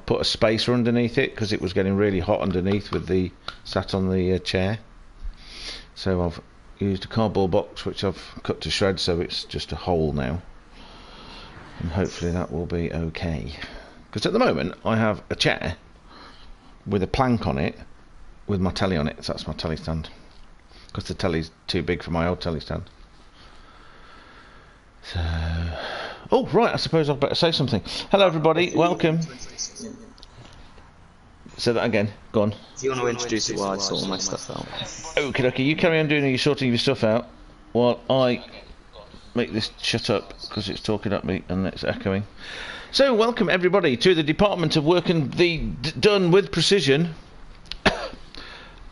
put a spacer underneath it because it was getting really hot underneath with the sat on the chair. So I've used a cardboard box which I've cut to shreds, so it's just a hole now, and hopefully that will be okay. Because at the moment I have a chair with a plank on it with my telly on it, so that's my telly stand, because the telly's too big for my old telly stand. So, oh right, I suppose I'd better say something. Hello everybody, welcome. Say that again, go on. Do you want to introduce it while I sort all my stuff out? Okay, you carry on doing your sorting your stuff out while I make this shut up because it's talking at me and it's echoing. So welcome everybody to the Department of Working the Done with Precision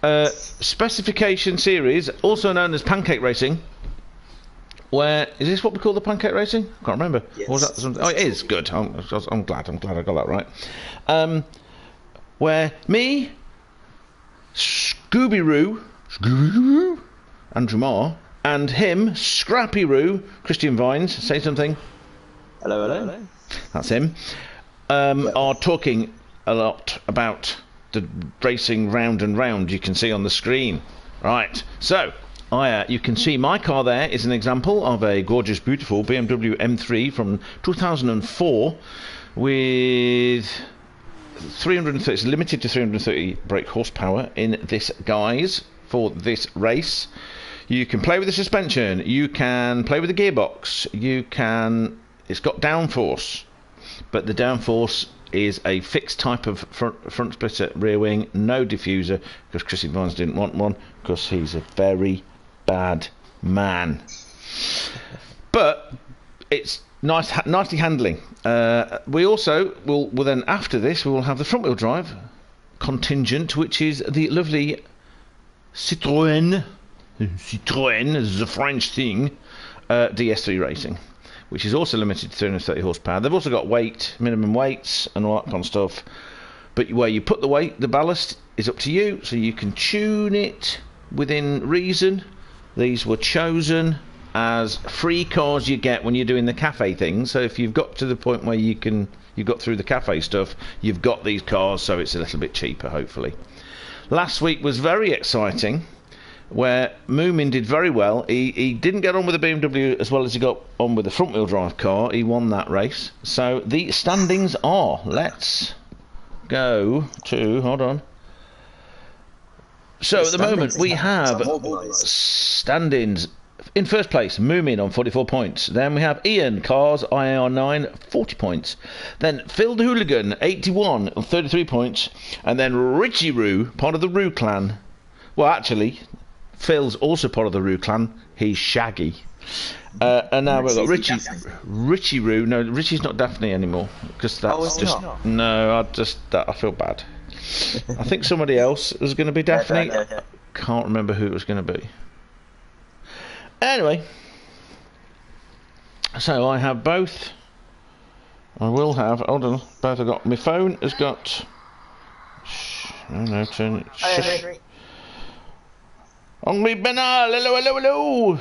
Specification series, also known as Pancake Racing. Where is this? What we call the Pancake Racing? I can't remember. Yes. Or was that something? Oh, it is good. I'm glad I got that right. Where me, Scooby-Roo, Andrew Marr, and him, Scrappy-Roo, Christian Vines, say something. Hello, hello. That's him. Are talking a lot about the racing round and round you can see on the screen. Right, so you can see my car there is an example of a gorgeous, beautiful BMW M3 from 2004 with 330, it's limited to 330 brake horsepower in this guise for this race. You can play with the suspension, you can play with the gearbox, it's got downforce, but the downforce is a fixed type of front splitter rear wing, no diffuser, because Chrissy Vines didn't want one, because he's a very bad man. But it's nicely handling. We also will then, after this, we will have the front wheel drive contingent, which is the lovely Citroen is a French thing, DS3 Racing, which is also limited to 330 horsepower. They've also got minimum weights and all that kind of stuff, but where you put the weight, the ballast, is up to you, so you can tune it within reason. These were chosen as free cars you get when you're doing the cafe thing. So if you've got to the point where you've got through the cafe stuff, you've got these cars, so it's a little bit cheaper, hopefully. Last week was very exciting, where Moomin did very well. He didn't get on with the BMW as well as he got on with the front wheel drive car. He won that race. So the standings are, let's go to, hold on. So at the moment we have standings. In first place, Moomin on 44 points. Then we have Ian, Cars, IAR9, 40 points. Then Phil the Hooligan, 81 on 33 points. And then Richie Roo, part of the Roo clan. Well, actually, Phil's also part of the Roo clan. He's Shaggy. And now we've got Richie Roo. No, Richie's not Daphne anymore. Because that's just... Not? No, I feel bad. I think somebody else was going to be Daphne. Yeah. Can't remember who it was going to be. Anyway, so I have both. I will have. Hold on, both. I've got. My phone has got. No, turn it. Shush. Only Benal. Hello.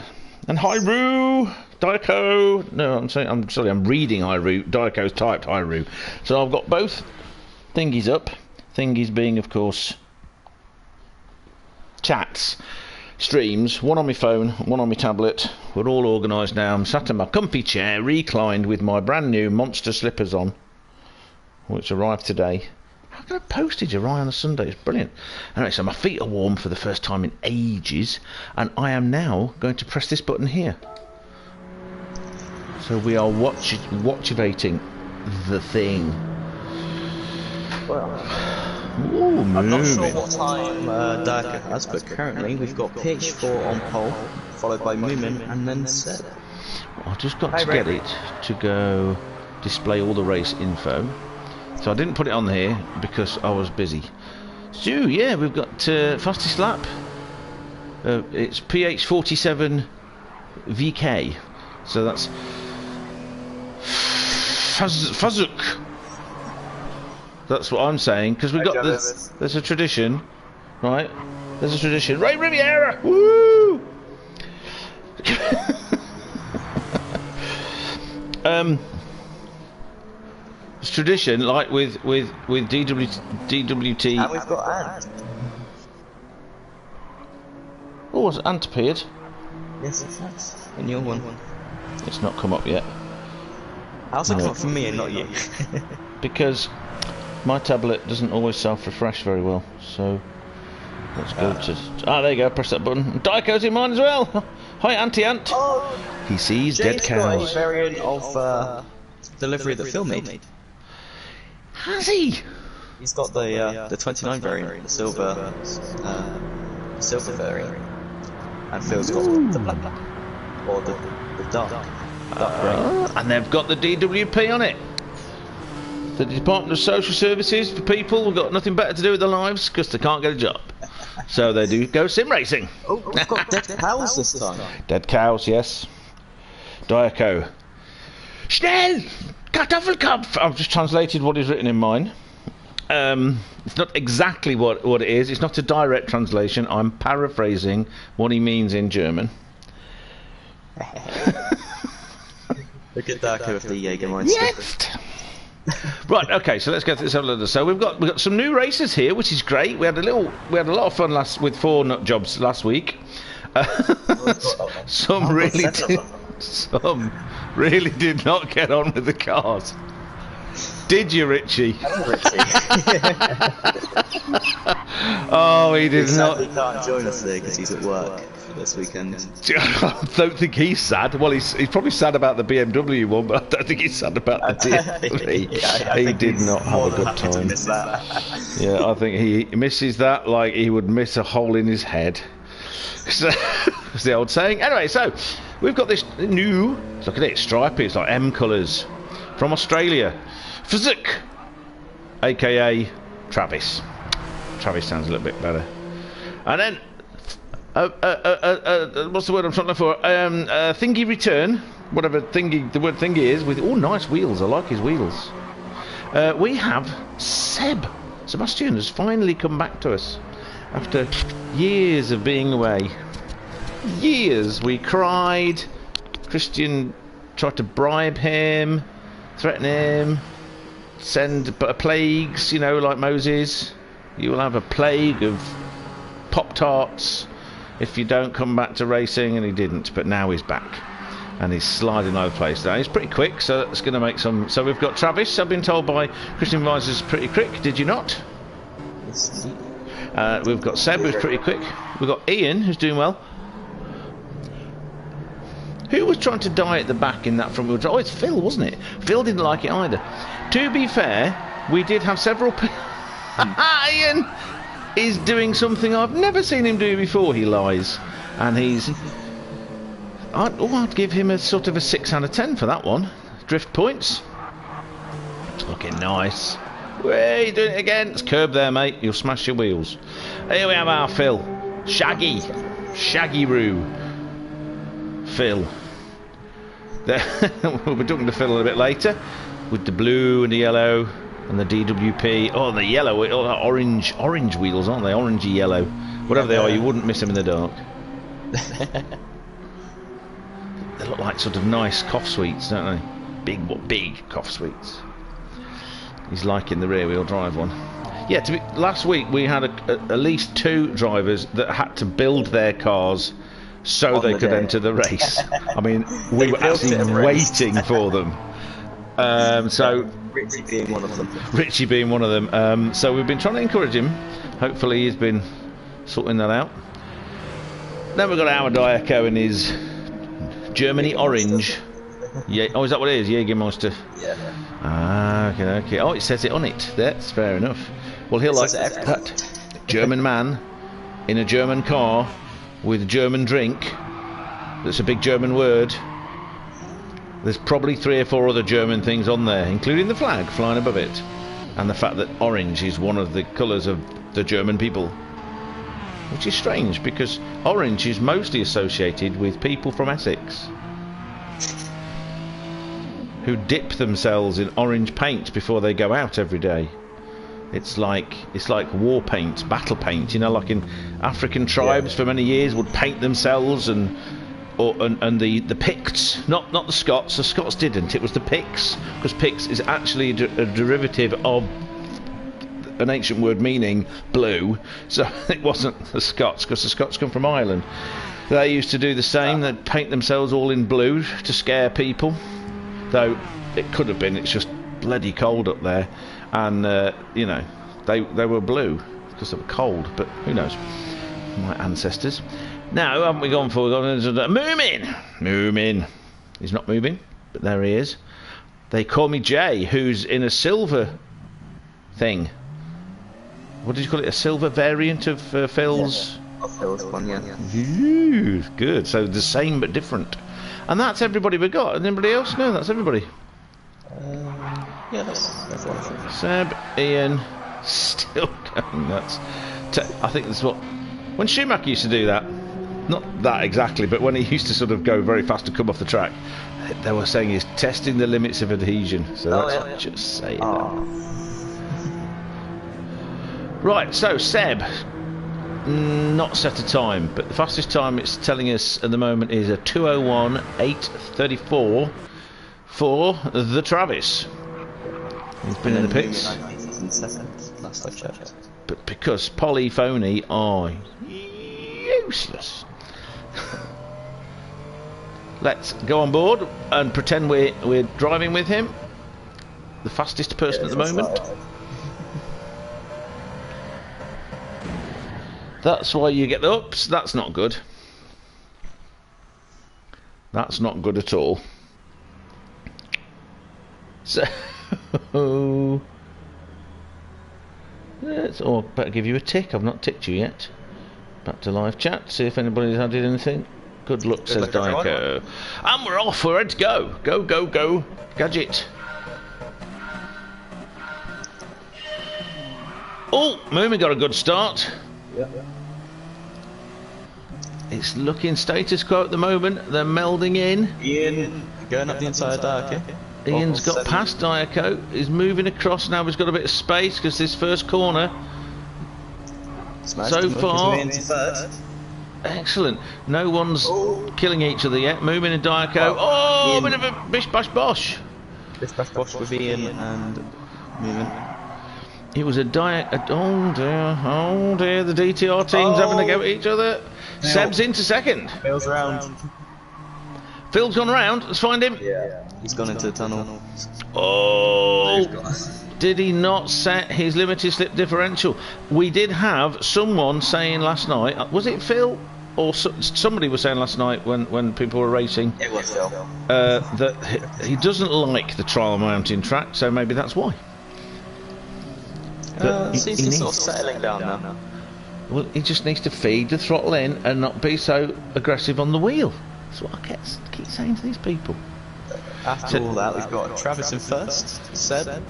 And Hyru, Daiko. No, I'm sorry. I'm reading Hyru. Daiko's typed Hyru. So I've got both thingies up. Thingies being, of course, chats. Streams, one on my phone, one on my tablet. We're all organised now. I'm sat in my comfy chair, reclined with my brand new monster slippers on, which arrived today. How can a postage arrive on a Sunday? It's brilliant. Anyway, so my feet are warm for the first time in ages, and I am now going to press this button here. So we are watchivating the thing. Well, I'm not sure what time Darker has, but currently we've got PH4 on pole, followed by Moomin, and then Seb. I've just got to get it to go display all the race info. So I didn't put it on here because I was busy. So yeah, we've got fastest lap. It's PH47 VK. So that's Fazuk. That's what I'm saying, because we've got this. There's a tradition, right? There's a tradition. Ray Riviera! Woo! It's tradition, like with DWT. And we've got Ant. Oh, has Ant appeared? Yes, it has. A new one. It's not come up yet. How's it come up from me and not you? Because my tablet doesn't always self-refresh very well, so let's go to... Ah, there you go, press that button. Dico's in mine as well! Hi, Auntie-Ant! Oh, He sees dead James got cows. a variant of delivery that Phil made. Has he? He's got the 29 variant, the silver variant. And Phil's got the black, or the dark grey. And they've got the DWP on it. The Department of Social Services for people who've got nothing better to do with their lives because they can't get a job. So they do go sim racing. Oh, we've got dead cows this time. Dead cows, yes. Diaco. Schnell! Kartoffelkopf! I've just translated what is written in mine. It's not exactly what it is. It's not a direct translation. I'm paraphrasing what he means in German. Look at Darko with the Jägermeister. Yes! Right, okay, so let's go through this other. So we've got some new races here, which is great. We had a lot of fun with 4 nut jobs last week. Some really did not get on with the cars. Did you, Richie? Oh, he did not. He can't join us there because he's at work this weekend. I don't think he's sad. Well, he's probably sad about the BMW one, but I don't think he's sad about the DS3. He did not have a good time. Yeah, I think he misses that like he would miss a hole in his head. So, that's the old saying. Anyway, so we've got this new. Look at it, stripy. It's like M colours from Australia. Physic, aka Travis. Travis sounds a little bit better. And then, what's the word I'm trying to look for? Thingy return, whatever the word thingy is, with nice wheels. I like his wheels. We have Sebastian has finally come back to us after years of being away. Years. We cried. Christian tried to bribe him, threaten him. Send plagues, you know, like Moses. You will have a plague of Pop-Tarts if you don't come back to racing, and he didn't, but now he's back. And he's sliding over the place now. He's pretty quick, so that's going to make some... So we've got Travis, I've been told by Christian Advisors, pretty quick. Did you not? Yes. We've got Seb, who's pretty quick. We've got Ian, who's doing well. Who was trying to die at the back in that front wheel drive? Oh, it's Phil, wasn't it? Phil didn't like it either. To be fair, we did have several... Ian is doing something I've never seen him do before, he lies. And he's... I'd give him a sort of a 6 out of 10 for that one. Drift points. Looking nice. Way, doing it again. It's curb there, mate. You'll smash your wheels. Here we have our Phil. Shaggy-Roo. Phil. We'll be talking to Phil a little bit later with the blue and the yellow and the DWP. Oh, the yellow, orange wheels, aren't they? Orangey yellow, whatever they are. You wouldn't miss them in the dark. They look like sort of nice cough sweets, don't they? Big cough sweets. He's liking the rear wheel drive one. Yeah. Last week we had at least 2 drivers that had to build their cars so they could enter the race. I mean, we were actually waiting for them. So Richie being one of them. So we've been trying to encourage him. Hopefully he's been sorting that out. Then we've got our Diaco in his Germany orange. Yeah. Oh, is that what it is? Jägermeister. Yeah. Ah, okay. Oh, it says it on it. That's fair enough. Well, he'll like that. German man in a German car with German drink. That's a big German word. There's probably 3 or 4 other German things on there, including the flag flying above it, and the fact that orange is one of the colours of the German people, which is strange because orange is mostly associated with people from Essex who dip themselves in orange paint before they go out every day. It's like war paint, battle paint, you know, like in African tribes for many years would paint themselves and and the Picts, not the Scots. The Scots didn't. It was the Picts, because Picts is actually a derivative of an ancient word meaning blue. So it wasn't the Scots, because the Scots come from Ireland. They used to do the same. They'd paint themselves all in blue to scare people. Though it could have been. It's just bloody cold up there, and you know, they were blue because they were cold. But who knows? My ancestors. Now, haven't we gone for Moomin? He's not moving, but there he is. They call me Jay, who's in a silver thing. What did you call it? A silver variant of Phil's? Yeah. Phil's one, yeah. Ooh, good. So the same but different. And that's everybody we got. Anybody else? No, that's everybody. Yeah, that's one. Seb, Ian, still going nuts. I think that's what... When Schumacher used to do that, not that exactly, but when he used to sort of go very fast to come off the track, they were saying he's testing the limits of adhesion. So that's just saying that. Right, so Seb, not set a time, but the fastest time it's telling us at the moment is a 2:01.834 for the Travis. He's been in the pits. Last I checked. But because polyphony are useless. Let's go on board and pretend we're driving with him. The fastest person at the moment. That's why you get the ups. That's not good. That's not good at all. So let's better give you a tick. I've not ticked you yet. Back to live chat. See if anybody's added anything. Good luck, says Diaco. And we're off. We're ready to go. Go, go, go. Gadget. Oh, Moomin got a good start. Yeah. It's looking status quo at the moment. They're melding in. Ian going up the inside of Diaco. Ian's got past Diaco. He's moving across now. He's got a bit of space because this first corner. So far, excellent. No one's killing each other yet. Moomin and Diaco. Oh, a bit of a bish bash bosh. Bish bash bosh with Ian and Moomin. It was a oh dear, the DTR team's having to go at each other. Seb's into second. Phil's around. Phil's gone around. Let's find him. Yeah, he's gone into the tunnel. Oh, did he not set his limited slip differential? We did have someone saying last night, was it Phil? Or somebody was saying last night when people were racing. It was Phil. That he doesn't like the trial mountain track, so maybe that's why. Seems to be sort of settling down now. Well, he just needs to feed the throttle in and not be so aggressive on the wheel. That's what I keep saying to these people. After all that, we've got Travis in first, Seb,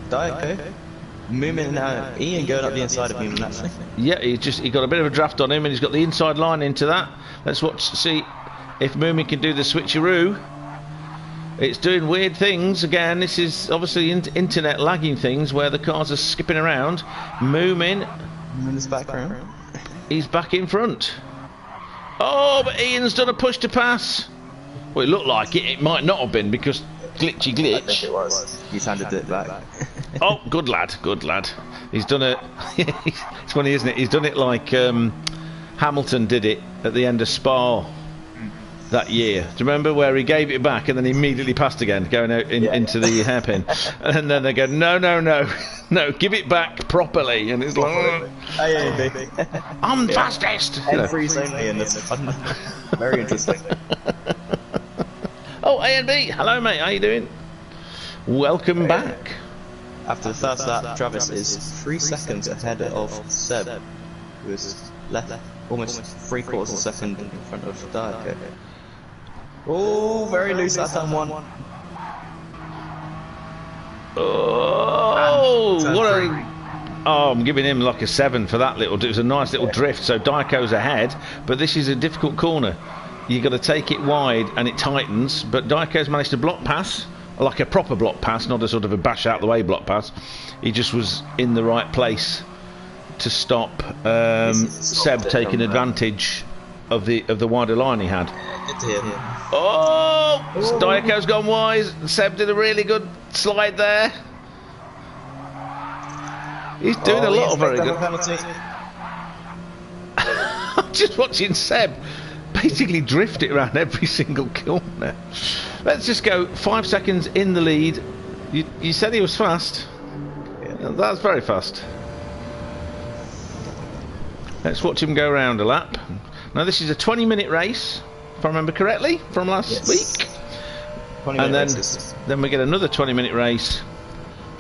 Diaco, Moomin and Ian going up the inside of Moomin actually. Yeah, he got a bit of a draft on him and he's got the inside line into that. Let's see if Moomin can do the switcheroo. It's doing weird things again. This is obviously internet lagging things where the cars are skipping around. Moomin's back around. He's back in front. Oh, but Ian's done a push to pass. Well, it looked like it. It might not have been because glitchy glitch. I think it was. He's handed it back. Oh, good lad, good lad. He's done it. It's funny, isn't it? He's done it like Hamilton did it at the end of Spa that year. Do you remember where he gave it back and then he immediately passed again, going out into the hairpin? And then they go, no, give it back properly. And it's like, I'm fastest. Every's only in this fun. Very interesting. Oh, A and B. Hello, mate. How you doing? Welcome back. After the first lap, Travis is 3 seconds ahead of Seb, who is left almost 3/4 of a second in front of Diaco. Oh, very loose that turn one. Oh, what a... Oh, I'm giving him like a 7 for that little... It was a nice little drift, so Diaco's ahead, but this is a difficult corner. You've got to take it wide and it tightens, but Diaco's managed to block pass, like a proper block pass, not a sort of a bash out the way block pass. He just was in the right place to stop Seb taking advantage of the wider line he had. Good to hear. Oh, Diaco's gone wise. Seb did a really good slide there. He's doing a lot of very good. I'm just watching Seb basically drift it around every single corner. Let's just go 5 seconds in the lead. You said he was fast. Yeah. That's very fast. Let's watch him go around a lap. Now this is a 20-minute race, if I remember correctly, from last week. And then we get another 20-minute race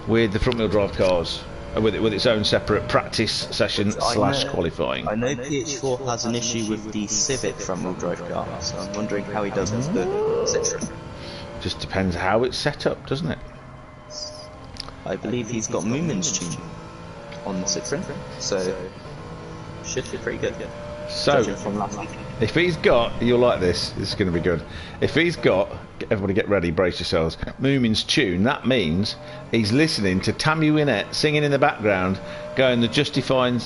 with the front-wheel drive cars, with its own separate practice session / qualifying. I know PH4 has an issue with the Civic front-wheel drive car, so I'm wondering how he does with the Citroen. Just depends how it's set up, doesn't it? I believe he's got Moomin's tune on the Citroen, so should be pretty good. So, if he's got, you'll like this is going to be good. If he's got, everybody get ready, brace yourselves, Moomin's tune, that means he's listening to Tammy Wynette singing in the background, going the justified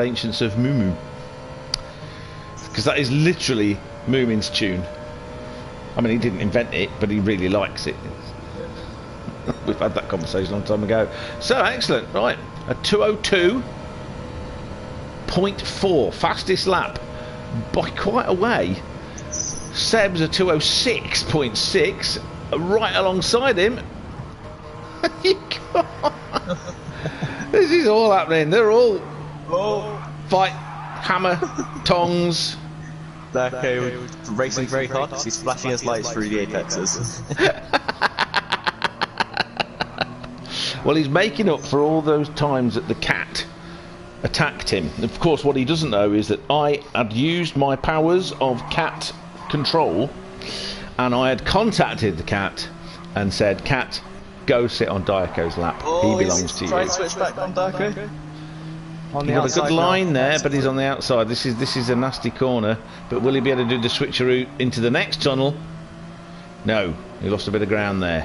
ancients of Moo. Because that is literally Moomin's tune. I mean, he didn't invent it, but he really likes it. We've had that conversation a long time ago. So, excellent. Right, a 2:02.4, fastest lap by quite a way. Seb's a 2:06.6, right alongside him. This is all happening. They're all fight, hammer, tongs. Okay, racing very hard because he's flashing his lights through the apexes. Well, he's making up for all those times that the cat attacked him. Of course, what he doesn't know is that I had used my powers of cat control, and I had contacted the cat and said, "Cat, go sit on Diaco's lap. He belongs to you." Try and switch back on Diaco. He's got a good line there, but he's on the outside. This is a nasty corner. But will he be able to do the switcheroo into the next tunnel? No, he lost a bit of ground there.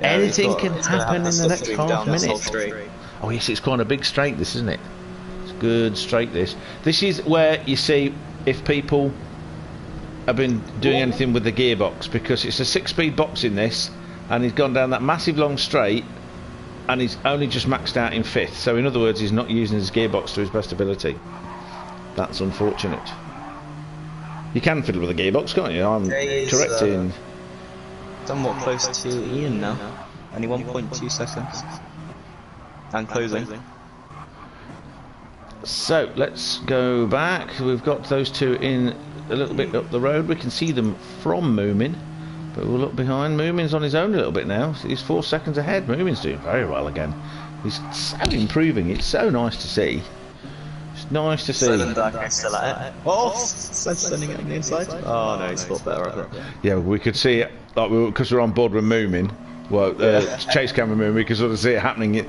Yeah, anything can happen in the next half minute. Oh yes, it's quite a big straight, this, isn't it? It's a good straight, this. This is where you see if people have been doing anything with the gearbox, because it's a 6-speed box in this, and he's gone down that massive long straight, and he's only just maxed out in 5th. So in other words, he's not using his gearbox to his best ability. That's unfortunate. You can fiddle with a gearbox, can't you? I'm correct in... somewhat close to Ian now. Only 1.2 seconds. And closing. So let's go back. We've got those two in a little bit up the road. We can see them from Moomin, but we'll look behind. Moomin's on his own a little bit now. He's 4 seconds ahead. Moomin's doing very well again. He's so improving. It's so nice to see. It's nice to see. Still at it. Oh, sending it on the inside. Oh no, he's fought better over it. Yeah, we could see it, like, because we're on board with Moomin. Well, chase camera Moomin, we can sort of see it happening.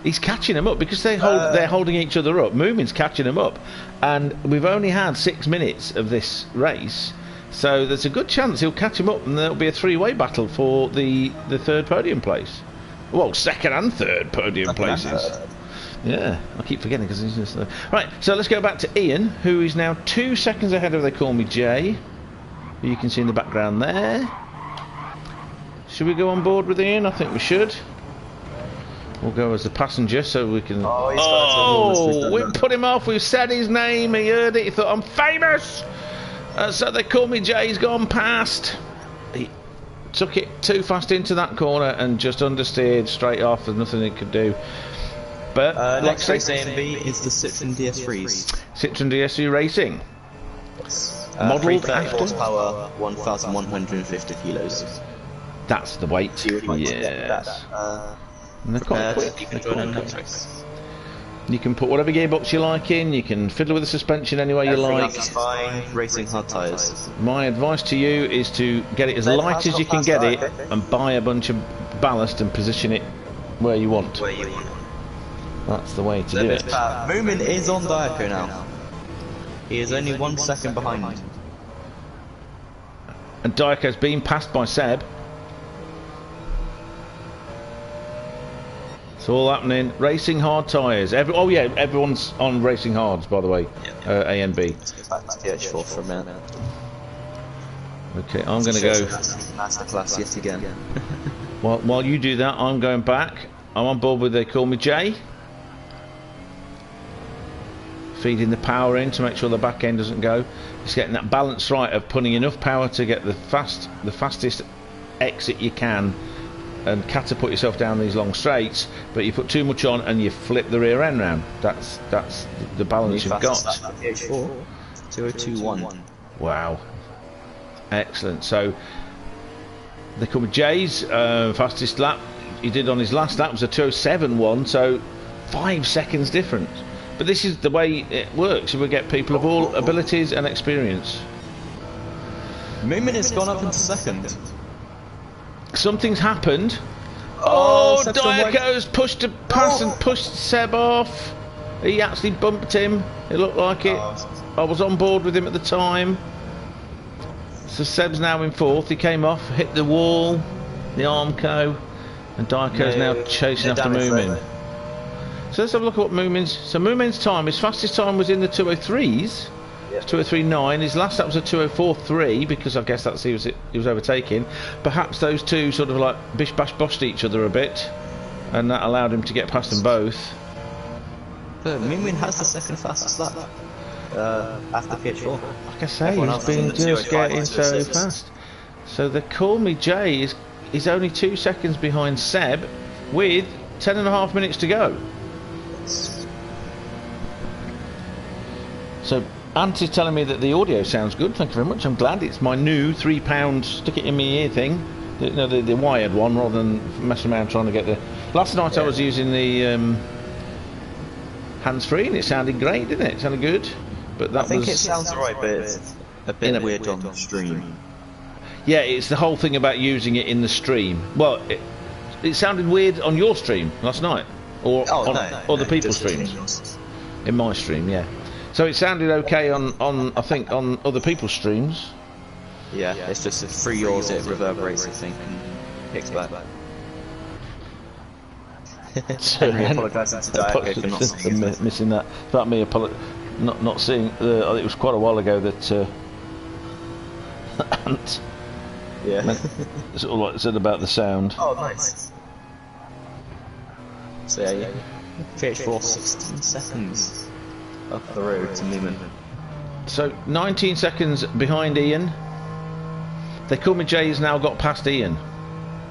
He's catching them up because they're holding each other up. Moomin's catching them up, and we've only had 6 minutes of this race, so there's a good chance he'll catch him up, and there'll be a 3-way battle for the 3rd podium place. Well, 2nd and 3rd podium places. Yeah, I keep forgetting because he's just right. So let's go back to Ian, who is now 2 seconds ahead of They Call Me Jay, who you can see in the background there. Should we go on board with Ian? I think we should. We'll go as the passenger so we can... Oh, we put him off. We've said his name. He heard it. He thought, I'm famous. So They Call Me Jay's gone past. He took it too fast into that corner and just understeered straight off. There's nothing he could do. But next race A and B is the Citroen DS3s. Citroen DS3 Racing. Model 330 horsepower, 1,150 kilos. That's the weight. Yes. And they're quite quick. You can put whatever gearbox you like in. You can fiddle with the suspension any way you like. Fine. Racing hard tyres. My advice to you is to get it as light as you can get it, and buy a bunch of ballast and position it where you want. That's the way to do it. Moomin is on Diaco now. He is only 1 second behind. And Diaco's been passed by Seb. It's all happening. Racing hard tyres. Oh yeah, everyone's on racing hards, by the way. A and B. Let's go back to PH4 for a minute. Okay, I'm going to go. Masterclass yet again. While you do that, I'm going back. I'm on board with They Call Me Jay. Feeding the power in to make sure the back end doesn't go. It's getting that balance right of putting enough power to get the fastest exit you can and catapult yourself down these long straights, but you put too much on and you flip the rear end round. That's the balance you've got. PH4 2021. Wow. Excellent. So They Call Me Jay's fastest lap he did on his last lap was a 2:07.1, so 5 seconds difference. But this is the way it works. We get people of all abilities and experience. Moomin has gone up into second. Something's happened. Oh, Seb's Diaco's pushed a pass and pushed Seb off. He actually bumped him. It looked like it. I was on board with him at the time. So Seb's now in fourth. He came off, hit the wall, the Armco, and Diaco's now chasing after Moomin. So let's have a look at what Moomin's. So Moomin's time, his fastest time was in the 2:03s. 2:03.9. His last lap was a 2:04.3 because I guess that's he was overtaking. Perhaps those two sort of like bish bash boshed each other a bit, and that allowed him to get past them both. But Moomin has the second fastest lap after PH4. Like I say, he's been just getting so fast. So They Call Me Jay is only 2 seconds behind Seb with 10.5 minutes to go. So Ant is telling me that the audio sounds good. Thank you very much. I'm glad. It's my new £3 stick it in my ear thing. The wired one, rather than messing around trying to get the. Last night I was using the hands-free and it sounded great, didn't it? It sounded good. But that I think it sounds alright, but it's a bit weird on the stream. Yeah, it's the whole thing about using it in the stream. Well, it sounded weird on your stream last night, or the people's streams. In my stream, yeah. So it sounded okay on I think on other people's streams. Yeah, it's just through yours it reverberates, I think, and kicks back. Henry apologising to Diaco for not seeing it. Missing that. About me not seeing. It was quite a while ago that Ant. Yeah. Sort of like said about the sound. Oh, nice. So yeah, PH4 16 seconds up the road to Moomin. So 19 seconds behind Ian. They Call Me Jay has now got past Ian.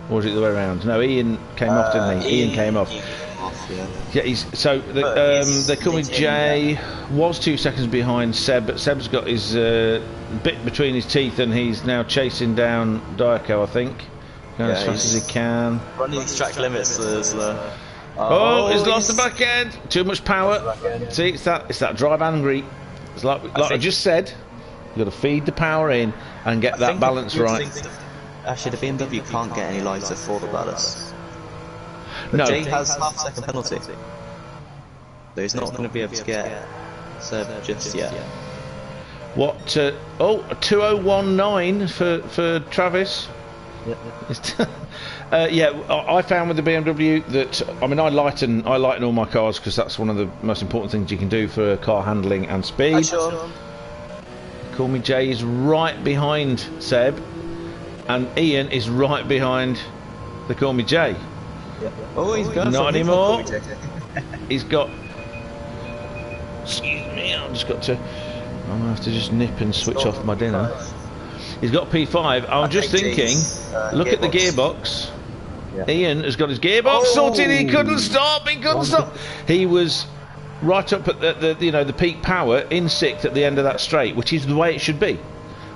Or is it the way around? No, Ian came off, didn't he? Ian came off. Yeah, They Call Me Jay was 2 seconds behind Seb, but Seb's got his bit between his teeth and he's now chasing down Diaco, I think. Going as fast as he can. Running these track limits. He's lost the back end. Too much power. See, it's that drive angry. It's like I just said, you've got to feed the power in and get that balance right. Actually, the BMW can't get any lighter for the ballast. No. Jay has half-second penalty, so he's not going to be able to get Seb just yet. What? 2019 for Travis. Yeah, I found with the BMW that I lighten all my cars because that's one of the most important things you can do for car handling and speed. Hi, Sean. Call Me Jay is right behind Seb, and Ian is right behind the Call Me Jay. Oh, he's got not anymore. He's got. Excuse me, I'm gonna have to just nip and switch off my dinner. He's got P5. I'm just thinking. Look at the gearbox. Yeah. Ian has got his gearbox sorted. He couldn't stop. He was right up at the peak power in sixth at the end of that straight, which is the way it should be.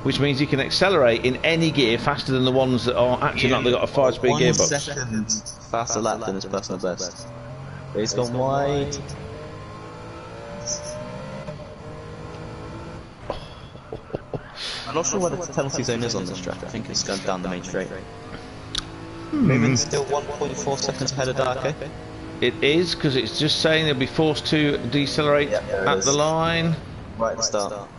Which means he can accelerate in any gear faster than the ones that are actually not. They've got a 5-speed gearbox. 1 second faster lap than his personal best. But he's gone wide. I'm not sure where the penalty zone is on this track. I think it's going down the main straight. Moomin's still 1.4 seconds ahead of Diaco. It is, because it's just saying they'll be forced to decelerate at the line. Right at the start.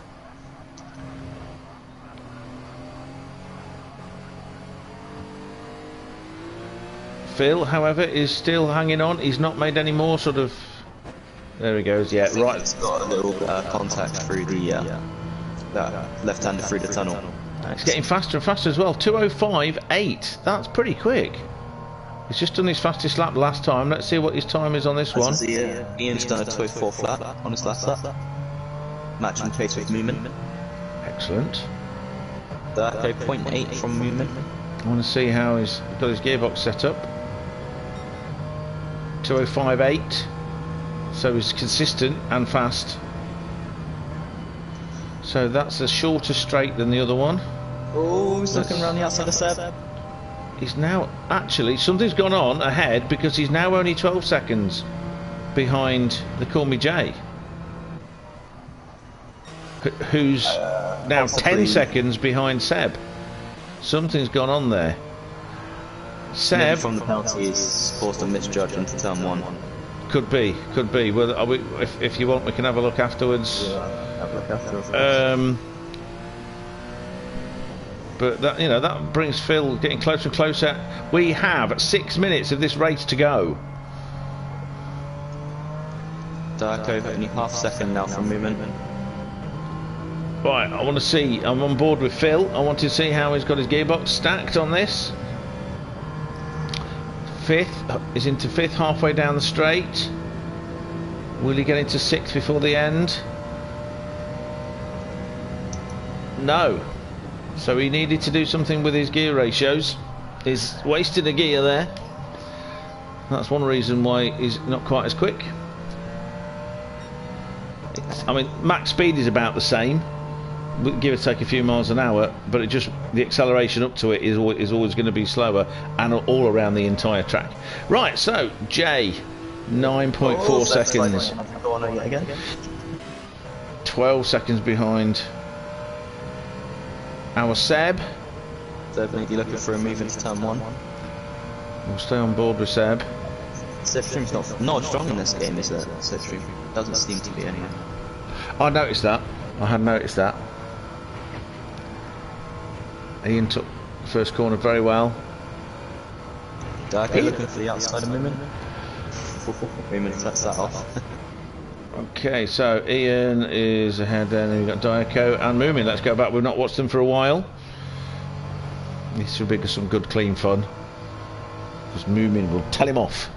Phil, however, is still hanging on. He's not made any more sort of... There he goes, yeah, right. It's got a little contact through the left-hander through the tunnel. It's getting faster and faster as well. 2:05.8. That's pretty quick. He's just done his fastest lap last time. Let's see what his time is on this one. Ian's done a 2:04 flat on his last lap. Matching pace with movement. Excellent. Okay, 0.8 from movement. I want to see how he's got his gearbox set up. 2:05.8. So he's consistent and fast. So that's a shorter straight than the other one. Oh, he's looking around the outside of Seb. He's now, actually, something's gone on ahead because he's now only 12 seconds behind the Call Me Jay. Who's now 10 seconds behind Seb. Something's gone on there. Seb... Maybe from the penalty is forced a misjudge into turn 1. Could be, could be. Well, if you want, we can have a look afterwards. Yeah, have a look afterwards. But that, you know, that brings Phil getting closer and closer. We have 6 minutes of this race to go. Darko only half second now from movement. Right, I want to see. I'm on board with Phil. I want to see how he's got his gearbox stacked on this. Fifth is into fifth, halfway down the straight. Will he get into sixth before the end? No. So he needed to do something with his gear ratios. He's wasted a gear there. That's one reason why he's not quite as quick. I mean, max speed is about the same, give or take a few miles an hour, but it just, the acceleration up to it is always going to be slower, and all around the entire track. Right, so Jay, 9.4 seconds. 12 seconds behind our Seb. Seb, you're looking for a move into turn 1. We'll stay on board with Seb. Slipstream's not strong in this game, is it? Slipstream doesn't seem to be anyway. I noticed that. I had noticed that. Ian took the first corner very well. Darko looking for the outside of movement. Movement sets that off. Okay, so Ian is ahead there, and we've got Darko and Moomin. Let's go back. We've not watched them for a while. This should be some good clean fun. Because Moomin will tell him off.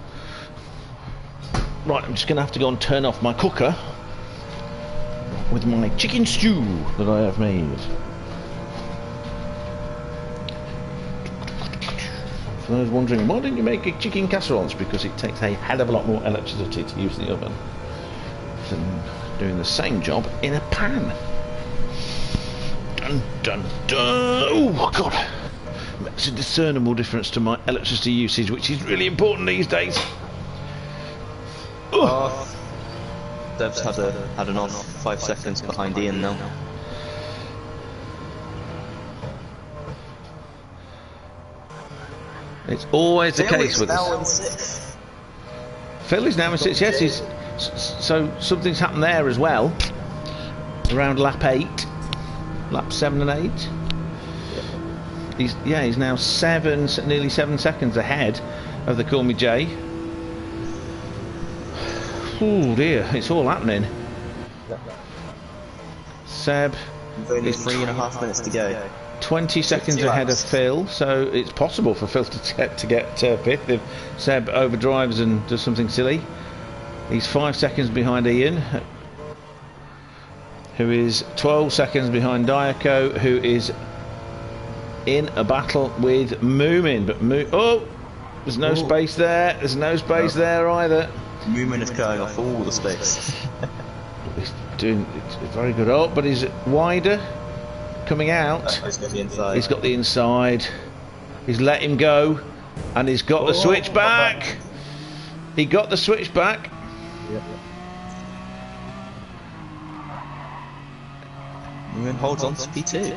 Right, I'm just going to have to go and turn off my cooker with my chicken stew that I have made. For those wondering, why didn't you make a chicken casserole? It's because it takes a hell of a lot more electricity to use the oven than doing the same job in a pan. Dun dun dun! Oh God! Makes a discernible difference to my electricity usage, which is really important these days. Deb's had an on 5 seconds behind Ian now. It's always the case with us. Phil is now in 6th. Yes, he's so something's happened there as well. Around lap 8, lap 7 and 8. He's now nearly 7 seconds ahead of the Call Me Jay. Oh dear, it's all happening. Seb Only 3.5 minutes to go. 20 seconds ahead of Phil, so it's possible for Phil to get 5th if Seb overdrives and does something silly. He's 5 seconds behind Ian, who is 12 seconds behind Diaco, who is in a battle with Moomin. But there's no space there. There's no space there either. Moomin is going off all the space. He's doing it's very good. Oh, but he's wider. Coming out. He's got the inside. He's got the inside. He's let him go, and he's got the switch back. He got the switch back. Yep. Moomin holds on to P2.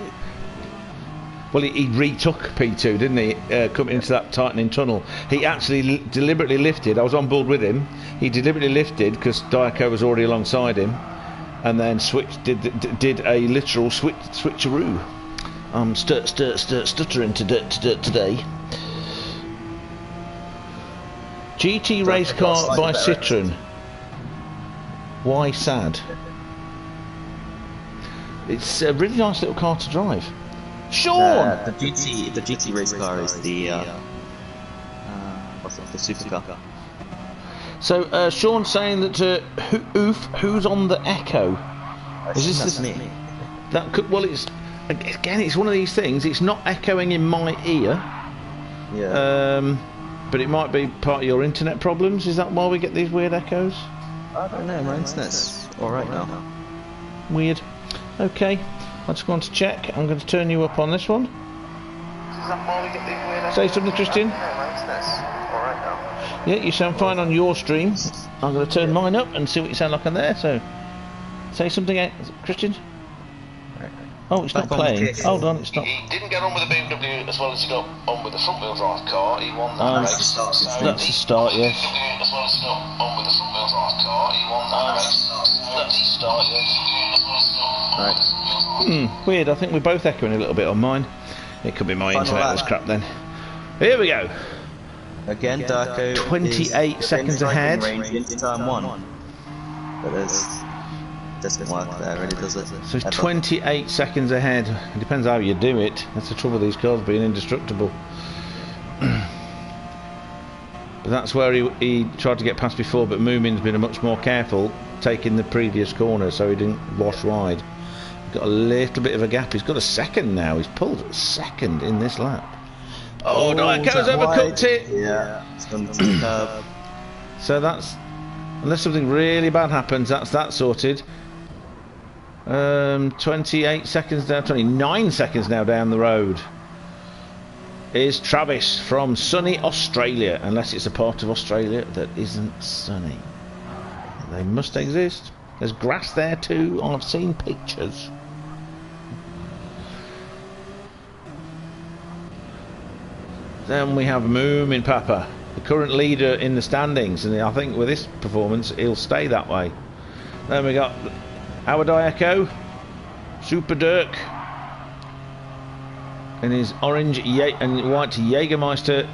Well, he retook P2, didn't he? Coming into that tightening tunnel, he actually deliberately lifted. I was on board with him. He deliberately lifted because Diaco was already alongside him, and then did a literal switcheroo. I'm stuttering today. GT race car by Citroen. Why sad? It's a really nice little car to drive. Sean! The GT race car is the what's it, the supercar. So Sean's saying that who's on the Echo? Is this That's me. That could, well, it's again, it's one of these things. It's not echoing in my ear. Yeah. But it might be part of your internet problems. Is that why we get these weird echoes? I don't know. My internet's all right now. Weird. Okay. I just want to check. I'm going to turn you up on this one. Say something, Christian. Yeah, you sound fine on your stream. I'm going to turn mine up and see what you sound like on there. So, say something, Christian. Oh, it's not playing. Hold on, it's not. He didn't get on with the BMW as well as he got on with the front-wheel drive car. He won that race. That's the start, yes. As well as he got on with the front-wheel drive car. He won that race. That's the start, yes. Right. Weird. I think we're both echoing a little bit on mine. It could be my internet that's crap then. Here we go. Again, Darko 28 seconds ahead. Range into turn 1. But it doesn't work there, really, does it? So 28 seconds ahead. It depends how you do it. That's the trouble with these cars being indestructible. But that's where he tried to get past before, but Moomin's been much more careful, taking the previous corner so he didn't wash wide. Got a little bit of a gap. He's got a second now. He's pulled a second in this lap. Oh, Diaco's overcooked it. Yeah, it's gone to the curb. So that's, unless something really bad happens, that's that sorted. 28 seconds down, 29 seconds now down the road is Travis from sunny Australia, unless it's a part of Australia that isn't sunny. They must exist. There's grass there too. I've seen pictures. Then we have Moomin Papa, the current leader in the standings, and I think with this performance he'll stay that way. Then we got our Diaco, Super Dirk, in his orange and white Jägermeister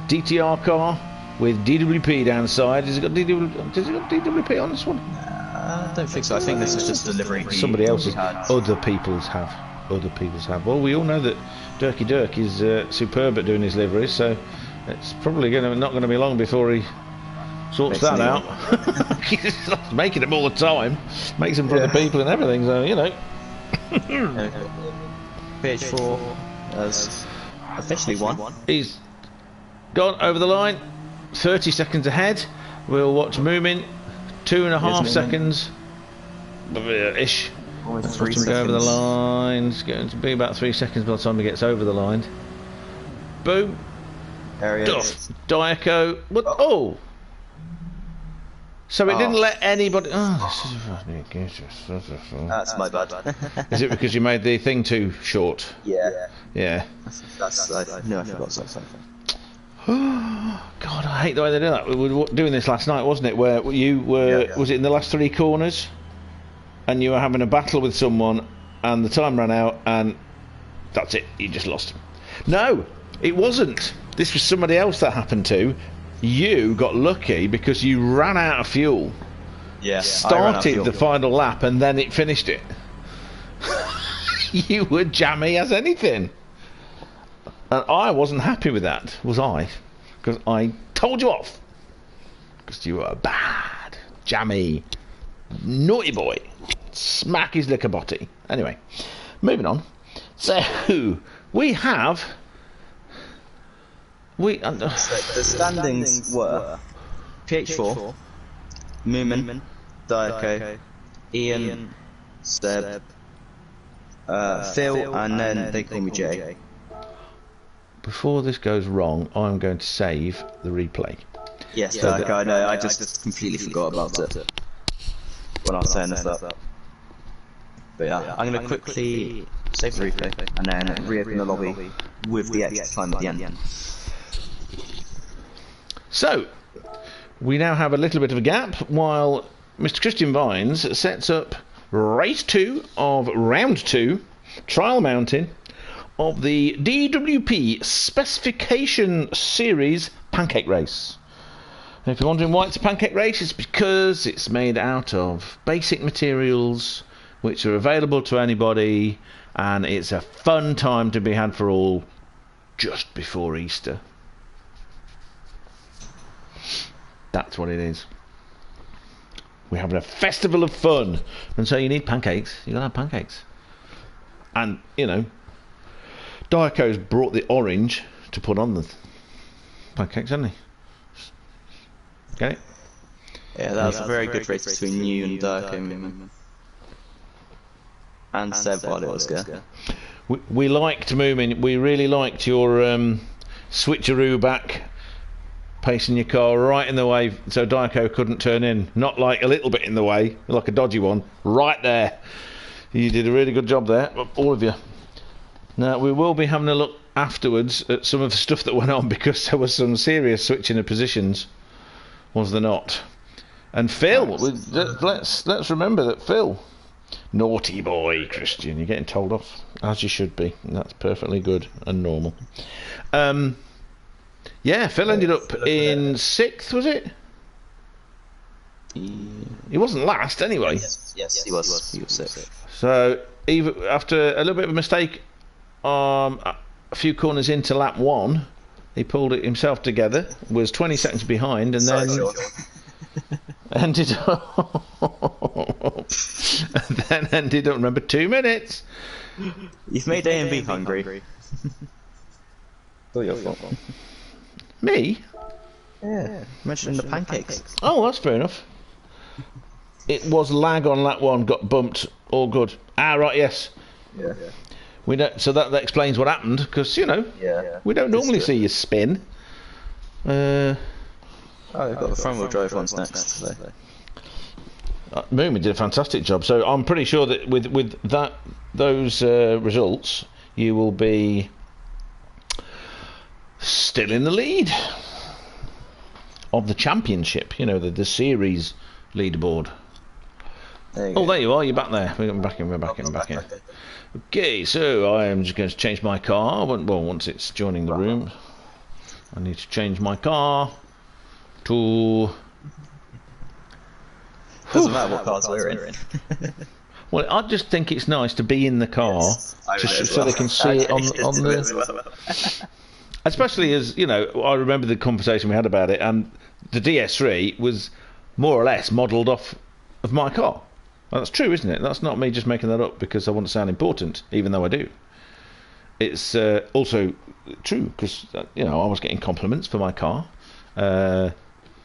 DTR car with DWP down the side. Has it got DWP on this one? I don't think so. I think this is just delivery. Somebody else's. Other people's have. Other people's have. Well, we all know that Dirky Dirk is superb at doing his liveries, so it's probably not going to be long before he sorts that out. He's making them all the time, makes them for other people and everything. So you know. PH4 has officially won. He's gone over the line. 30 seconds ahead. We'll watch Moomin. 2.5 seconds ish. Let's watch him go over the line. It's going to be about 3 seconds by the time he gets over the line. Boom. Duff. Diaco. What? Oh! So it didn't let anybody. Oh, this is. That's my bad. Is it because you made the thing too short? Yeah. Yeah. That's I forgot something. God, I hate the way they do that. We were doing this last night, wasn't it? Where you were, was it in the last 3 corners? And you were having a battle with someone, and the time ran out, and that's it. You just lost. No, it wasn't. This was somebody else that happened to. You got lucky because you ran out of fuel. Yeah. Started the final lap, and then it finished it. You were jammy as anything. And I wasn't happy with that, was I? Because I told you off. Because you were a bad, jammy, naughty boy. Smack his liquor botty. Anyway, moving on. So, we have... So the standings were PH4, Moomin, Diaco, Ian, Seb, Phil, and then they call me Jay. Before this goes wrong, I'm going to save the replay. Yes, Diaco, I know, I just completely forgot about it when I was saying this up. But yeah, I'm going to quickly save the replay and then reopen the lobby with the extra time at the end. So, we now have a little bit of a gap while Mr. Christian Vines sets up race 2 of round 2, trial mounting, of the DWP Specification Series Pancake Race. If you're wondering why it's a pancake race, it's because it's made out of basic materials which are available to anybody, and it's a fun time to be had for all just before Easter. That's what it is. We're having a festival of fun, and so you need pancakes. You gotta have pancakes. And, you know, Diaco's brought the orange to put on the pancakes, hasn't he? Get it? Yeah, that was a very good race between you and Diaco, man. And Seb while it was there. We liked Moomin. We really liked your switcheroo back, pacing your car right in the way so Diaco couldn't turn in. Not like a little bit in the way, like a dodgy one. Right there. You did a really good job there, all of you. Now, we will be having a look afterwards at some of the stuff that went on, because there was some serious switching of positions, was there not? And Phil, let's remember that Phil, naughty boy, Christian, you're getting told off, as you should be, and that's perfectly good and normal. Yeah, Phil ended up in 6th, was it? He wasn't last anyway. Yes, he was. He was 6th. So, even after a little bit of a mistake, a few corners into lap 1, he pulled it himself together, was 20 seconds behind, and then ended up, remember, 2 minutes. You've made A and B hungry. All your fault. Me? Yeah, mentioning the pancakes. Oh, that's fair enough. It was lag on lap 1, got bumped, all good. Ah, right, yes. Yeah. We don't, so that explains what happened, because, you know, we don't normally see you spin. Oh, they've got the front wheel drive ones next today. Moomin did a fantastic job, so I'm pretty sure that with those results, you will be still in the lead of the championship, you know, the series leaderboard. There you are, you're back there. We're back in. Okay, so I am just going to change my car. Well, once it's joining the room, I need to change my car to... Doesn't matter what cars we're in. Well, I just think it's nice to be in the car, so they can see it on the... Especially as, you know, I remember the conversation we had about it, and the DS3 was more or less modelled off of my car. Well, that's true, isn't it? That's not me just making that up because I want to sound important, even though I do. It's also true because, you know, I was getting compliments for my car.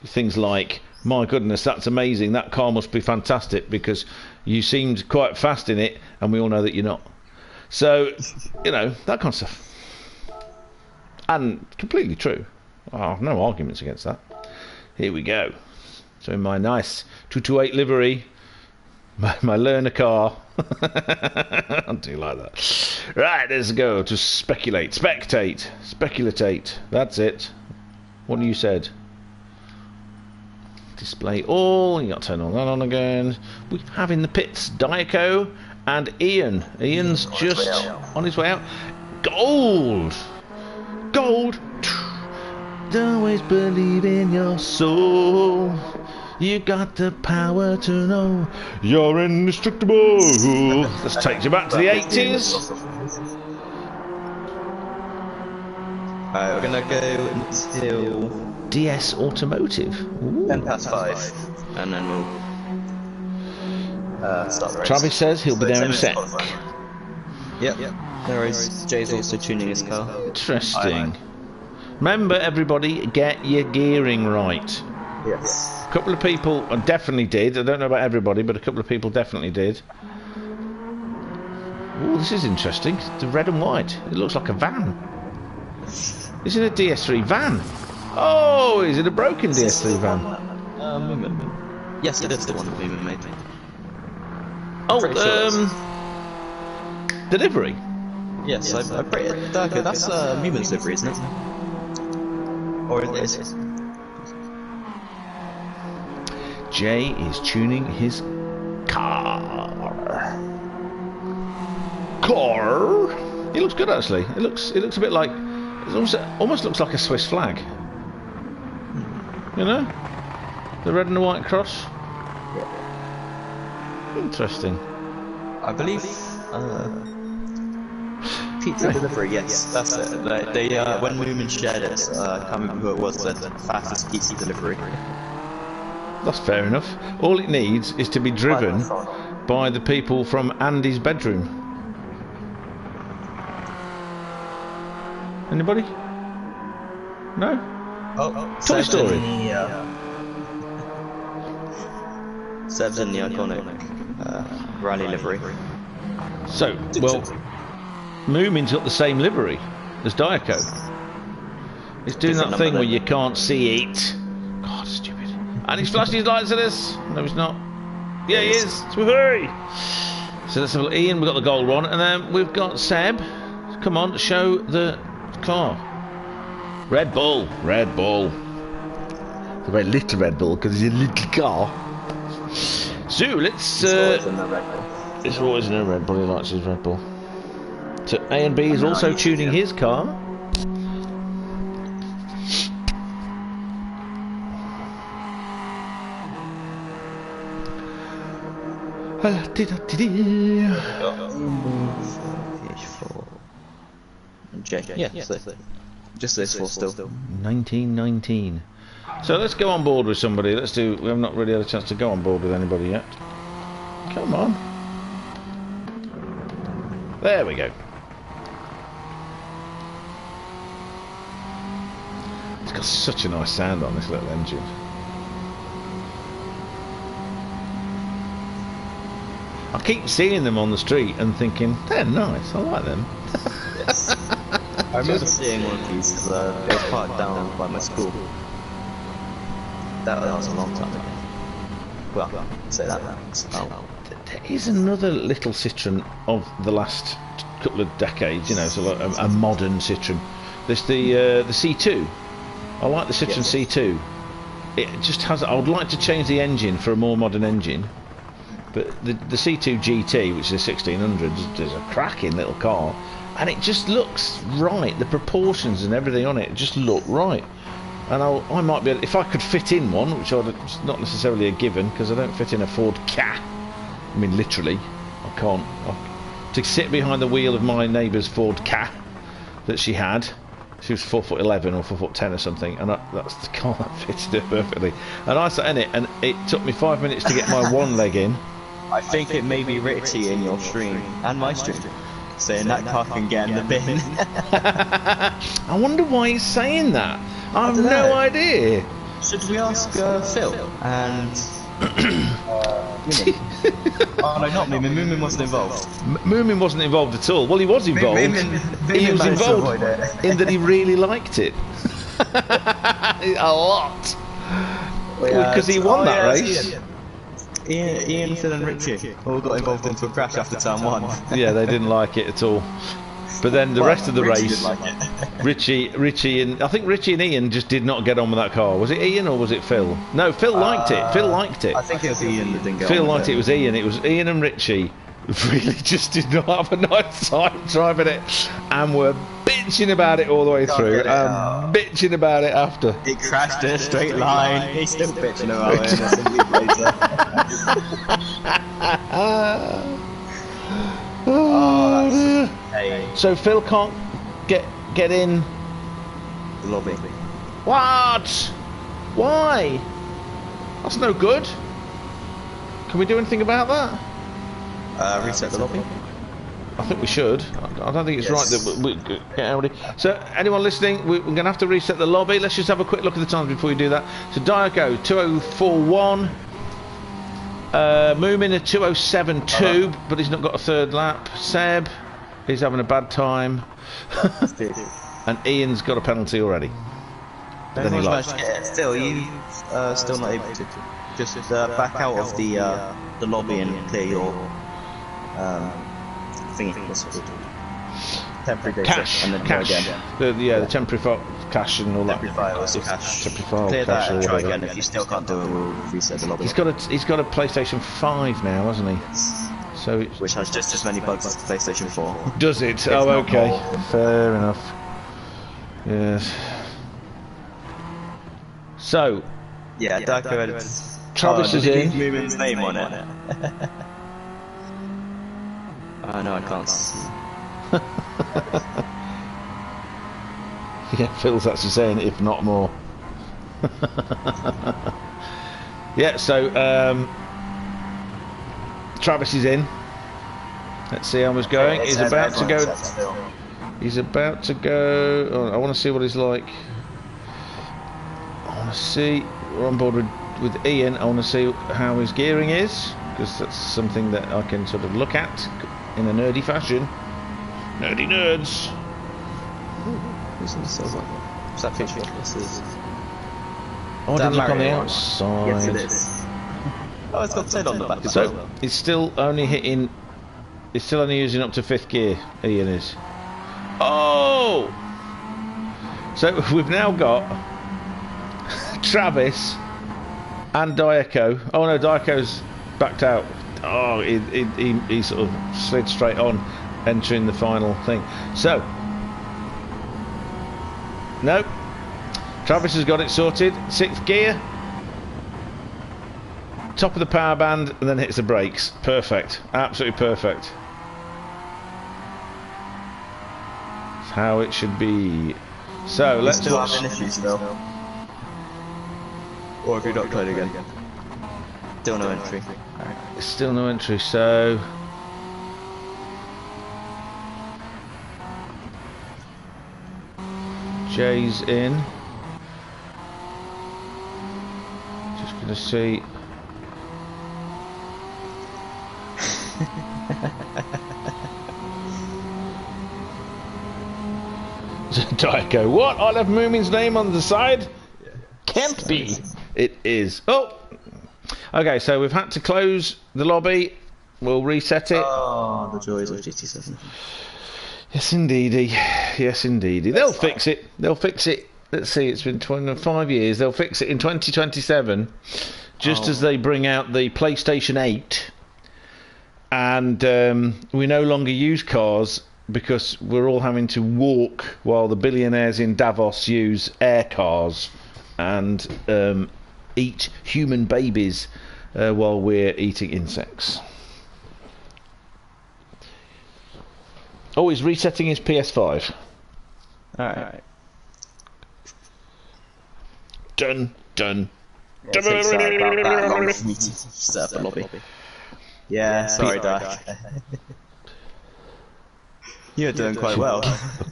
Things like, my goodness, that's amazing, that car must be fantastic because you seemed quite fast in it, and we all know that you're not. So, you know, that kind of stuff. And completely true. Oh, no arguments against that. Here we go. So in my nice 228 livery, my learner car. I do like that. Right, let's go to speculatate. That's it. What you said. Display all. You got to turn all that on again. We have in the pits Diaco and Ian. Ian's just on his way out. Gold. Always believe in your soul. You got the power to know you're indestructible. This takes you back to the 80s. Alright, we're gonna go until DS Automotive. Ooh. 10 past 5, and then we'll start the race. Travis says he'll be there in a sec. Yep. There is. Jay's also tuning his car. Interesting. Remember, everybody, get your gearing right. Yes. A couple of people definitely did. I don't know about everybody, but a couple of people definitely did. Oh, this is interesting. The red and white. It looks like a van. Is it a DS3 van? Oh, is it a broken DS3 van? Yes, it is the one that Moomin made. Oh, delivery. Yes, I pretty Darko, that's Moomin's livery, isn't it? Or it is. Jay is tuning his car. It looks good actually. It looks a bit like, it almost looks like a Swiss flag. You know? The red and the white cross. Interesting. I believe pizza delivery. Yes, that's it. They when Newman shared it, I can't remember who it was. Said fastest pizza delivery. That's fair enough. All it needs is to be driven by the people from Andy's bedroom. Anybody? No? Oh, Toy Story. Seb's in the iconic rally livery. So, well, Moomin's got the same livery as Diaco. It's doing that thing where you can't see it. God, stupid. And he's flashing his lights at us. No, he's not. Yeah, he is. Woohoo! So let's have a look. Ian, we've got the gold one. And then we've got Seb. Come on, show the car. Red Bull. Red Bull. It's a very little Red Bull because it's a little car. So let's. It's always in a Red Bull. He likes his Red Bull. So A and B is also tuning his car. Yeah, just this four still. 1919. So let's go on board with somebody. Let's do. We have not really had a chance to go on board with anybody yet. Come on. There we go. It's got such a nice sound on this little engine. I keep seeing them on the street and thinking, they're nice, I like them. Yes. I remember seeing one of these because they were parked down by my school. That was a long time ago. Well, say that now. There is another little Citroen of the last couple of decades, you know, so like a modern Citroen. There's the C2. I like the Citroen C2. It just has. I would like to change the engine for a more modern engine. But the C2 GT, which is a 1600, is a cracking little car, and it just looks right. The proportions and everything on it just look right. And I might be able, if I could fit in one, which it's not necessarily a given because I don't fit in a Ford Ka. I mean, literally, I can't. To sit behind the wheel of my neighbour's Ford Ka that she had. She was 4'11" or 4'10" or something, and that's the car that fitted her perfectly. And I sat in it, and it took me 5 minutes to get my one leg in. I think it may be Richie in your stream and my stream saying that car can get in the bin. I wonder why he's saying that. I have no idea. Should we ask Phil and oh no, not Moomin. Moomin wasn't involved. Moomin wasn't involved at all. Well, he was involved. He was involved in that he really liked it a lot because he won that race. Ian, Phil and Richie all got involved into a crash after turn one. Yeah, they didn't like it at all. But then the rest of the race, like Richie and I think Richie and Ian just did not get on with that car. Was it Ian or was it Phil? No, Phil liked it. Phil liked it. I think it was Ian that didn't get Phil on liked it. It was Ian. It was Ian and Richie really just did not have a nice time driving it, and were bitching about it all the way through, and bitching about it after. It crashed in a straight line. He's still bitching about it. So Phil can't get in the lobby. What? Why? That's no good. Can we do anything about that? Reset the lobby. I think we should. I don't think it's right that we get everybody. So anyone listening, we're going to have to reset the lobby. Let's just have a quick look at the times before we do that. So Diaco 2041. Moomin at 2072, but he's not got a third lap. Seb, he's having a bad time. And Ian's got a penalty already. Then he likes it. Still, you still not able to. Just back out of the lobby and clear your thingy. What's it called? Temporary data. Cache. And then cache. Again. The temporary cache and all that. Temporary files or cache. Temporary file Clear cache that and or try whatever. again. If you still can't do it, we'll reset the lobby. He's got a PlayStation 5 now, hasn't he? So which has just as many bugs as the PlayStation 4. Does it? Oh, okay. Fair enough. Yes. So, Yeah, Darko had... Travis is in. Movement's name on it. Oh no, I can't see. Yeah, Phil's actually saying if not more. Yeah, so Travis is in. Let's see how he's going. He's about to go. He's about to go. Oh, I want to see what he's like. I want to see. We're on board with Ian. I want to see how his gearing is, because that's something that I can sort of look at in a nerdy fashion. Nerdy nerds. Who's in the silver? What's that picture? This is... Oh, I didn't look on the outside. Yes, it is. Oh, it's got 10 on the back. So it's still only hitting. It's still only using up to 5th gear. Ian is. Oh! So we've now got Travis and Diaco. Oh no, Diaco's backed out. Oh, he sort of slid straight on, entering the final thing. So, no, Travis has got it sorted. 6th gear, top of the power band, and then hits the brakes. Perfect, absolutely perfect. That's how it should be. So let's still watch. having issues though. Or have you not tried again? Still no entry. Alright. Still no entry, so Jay's in. Just gonna see. Diaco, what? I'll have Moomin's name on the side? Yeah. Can't be. It is. Oh! Okay, so we've had to close the lobby. We'll reset it. Oh, the joys of GT7. Yes, indeedy. Yes, indeedy. They'll fix it. They'll fix it. Let's see, it's been 25 years. They'll fix it in 2027, just as they bring out the PlayStation 8. And we no longer use cars because we're all having to walk while the billionaires in Davos use air cars and eat human babies while we're eating insects. Oh, he's resetting his PS5. Alright. Done. Yeah, it takes about that long for me to set up a lobby. Yeah, sorry, Dark. You're doing quite well.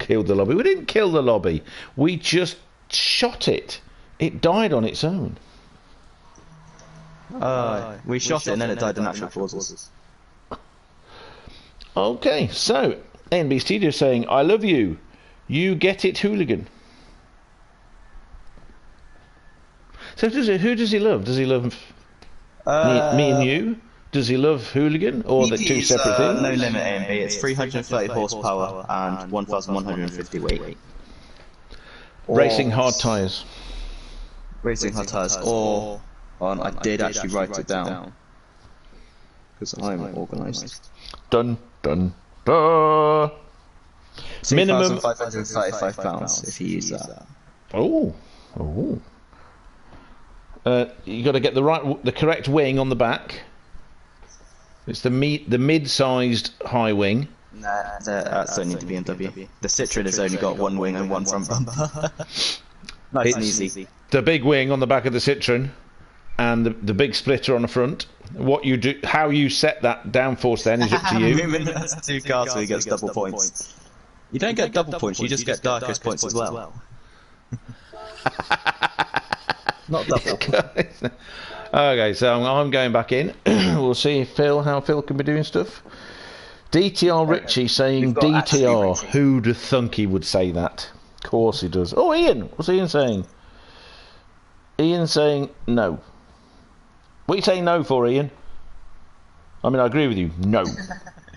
Killed the lobby. We didn't kill the lobby. We just shot it. It died on its own. We shot it and then it died of natural causes. Okay, so NB Studio saying, "I love you. You get it, hooligan." So who does he love? Does he love me and you? Does he love hooligan, or the two separate things? No limit A and B. It's 330 horsepower and 1,150 weight. Racing hard tyres. Racing hard tyres, or I did actually write it down because I'm organised. Dun dun dun. Minimum £2,535 if you use that. Oh. You got to get the correct wing on the back. It's the mid-sized high wing. Nah, that's only the BMW. The Citroen has only got one wing and one front bumper. Nice and easy. The big wing on the back of the Citroen, and the big splitter on the front. What you do, how you set that downforce then is up to you. That's 2 cars, so he gets double points. You don't get double points, you just get Darko's points as well. Not double. Okay, so I'm going back in. We'll see how Phil can be doing stuff. DTR Richie saying DTR. Who'd thunk he would say that? Of course he does. Oh, Ian. What's Ian saying? Ian saying no. What are you saying no for, Ian? I mean, I agree with you. No.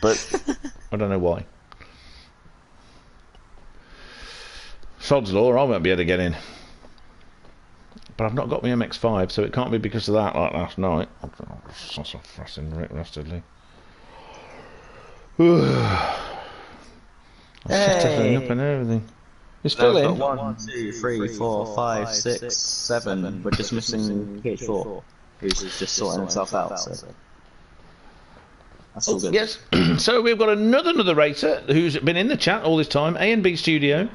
But I don't know why. Sod's law, I won't be able to get in. But I've not got my MX-5, so it can't be because of that, like last night. I'm so fussing rastedly. I set everything up and everything. It's still I've in. got 1, 2, 3, 4, 5, 6, 7. We're just missing PH4, who's just sorting himself out. So that's all good. Yes. So we've got another racer who's been in the chat all this time. A and B Studio.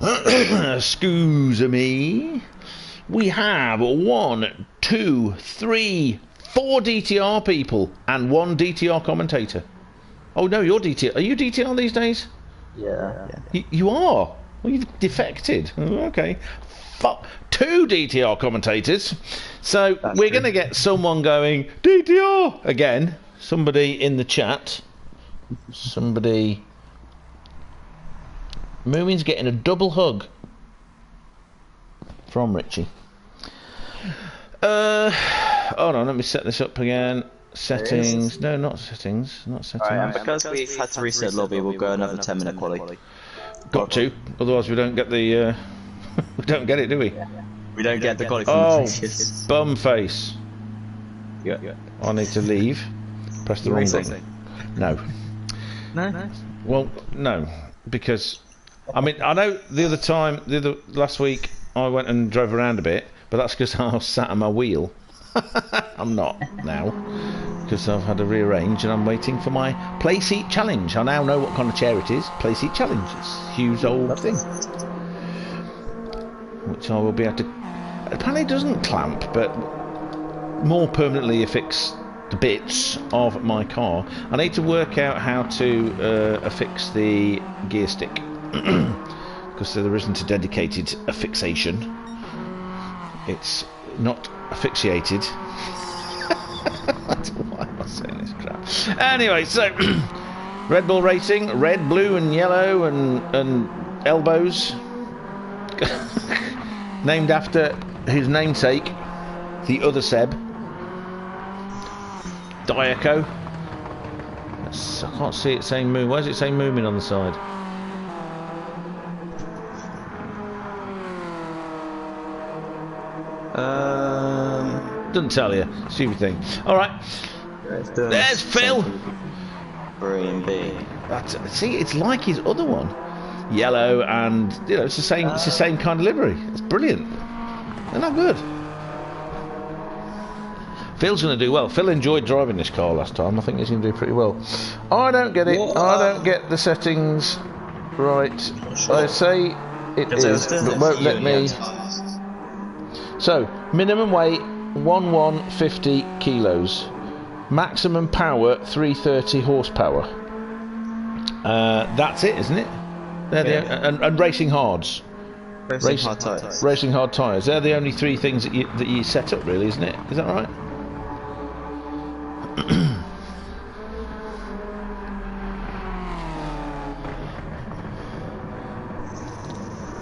Excuse me. We have 1, 2, 3, 4 DTR people and 1 DTR commentator. Oh no, you're DTR. Are you DTR these days? Yeah. You are. Well, you've defected. Okay. 2 DTR commentators. So we're going to get someone going DTR again. Somebody in the chat. Somebody. Moomin's getting a double hug from Richie. Hold on, let me set this up again. Settings. No, not settings. Not settings. Alright, and because we've had to reset lobby, we'll go another 10-minute quality. Got to. Otherwise, we don't get the. We don't get it, do we? We don't get the quality from Oh, the previous. bum face. Yeah. I need to leave. Press the wrong button. No. No. Well, no, because I mean I know last week I went and drove around a bit, but that's because I was sat on my wheel. I'm not now because I've had to rearrange and I'm waiting for my play seat challenge. I now know what kind of chair it is. Play seat challenge. It's Hugh's old thing, which I will be able to. Apparently, it doesn't clamp, but more permanently affix the bits of my car. I need to work out how to affix the gear stick because there isn't a dedicated affixation. It's not asphyxiated. I don't know why am I saying this crap. Anyway, so Red Bull Racing, red, blue, and yellow, and elbows, named after his namesake, the other Seb. Diaco. I can't see it saying Moon. Why is it saying Moomin on the side? Doesn't tell you. Stupid thing. Alright. There's Phil. Green B. See, it's like his other one. Yellow and it's the same kind of livery. It's brilliant. They're not good. Phil's going to do well. Phil enjoyed driving this car last time. I think he's going to do pretty well. I don't get it. I don't get the settings right. I say it is, but won't let me. So, minimum weight 1150 kilos. Maximum power 330 horsepower. That's it, isn't it? And racing hards. Racing hard tyres. Racing hard tyres. They're the only 3 things that you set up, really, isn't it? Is that right?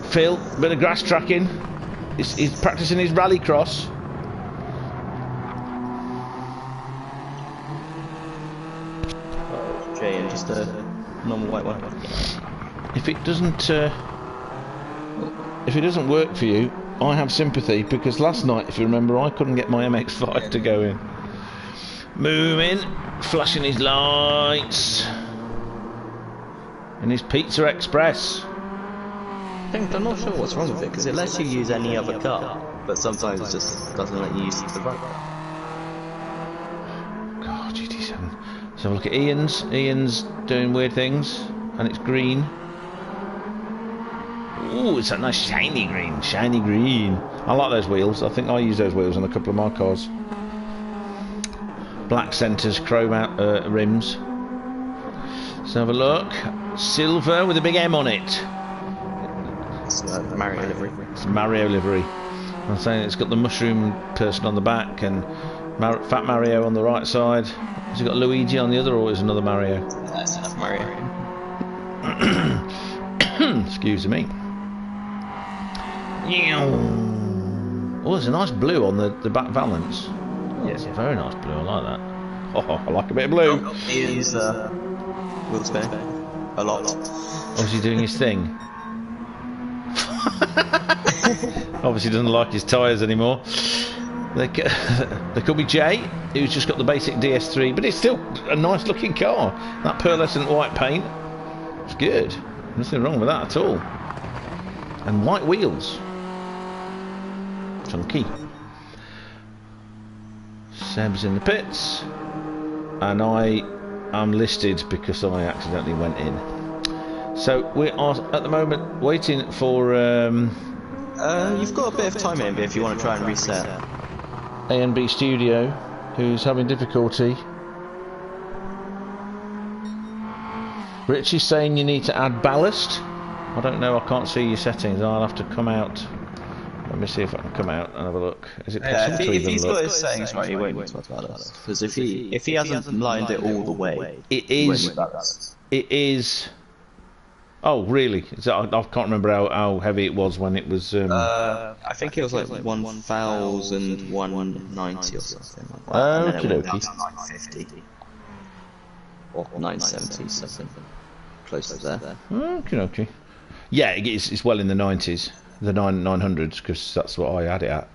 Phil, bit of grass tracking. He's practicing his rallycross. Okay, and just a normal white one. If it doesn't work for you, I have sympathy, because last night, if you remember, I couldn't get my MX-5 to go in. Moving, flashing his lights, and his Pizza Express. I'm not sure what's wrong with it, because it lets you use any other car, but sometimes it just doesn't let you use the right car. God, GT7. Let's have a look at Ian's. Ian's doing weird things, and it's green. Ooh, it's a nice shiny green. Shiny green. I like those wheels. I think I use those wheels on a couple of my cars. Black centres, chrome out rims. Let's have a look. Silver with a big M on it. It's Mario livery. It's Mario livery. I'm saying it's got the mushroom person on the back and Fat Mario on the right side. Has it got Luigi on the other, or is another Mario? That's enough Mario. Excuse me. Oh, there's a nice blue on the back valance. Oh, yes, a very nice blue. I like that. Oh, I like a bit of blue. He's wheel spinning a lot. Oh, is he doing his thing? Obviously doesn't like his tyres anymore. There could be Jay, who's just got the basic DS3, but it's still a nice looking car. That pearlescent white paint, it's good. Nothing wrong with that at all. And white wheels. Chunky. Seb's in the pits. And I am listed because I accidentally went in. So we are at the moment waiting for... you've got a bit of time in if you want to try and reset. A&B Studio, who's having difficulty. Richie's saying you need to add ballast. I don't know, I can't see your settings. I'll have to come out. Let me see if I can come out and have a look. Is it possible to if even he's look? got his settings right, he won't need to add ballast. Because if he hasn't lined it all the way, It he won't is. need ballast. It is. Oh, really? I can't remember how heavy it was when it was. I think it was like 1,190 or something like that. Oh, and then it went down okey-dokey. to 950 or 970, something close to there. Okay. Yeah, it's well in the 90s, the 900s, because that's what I had it at.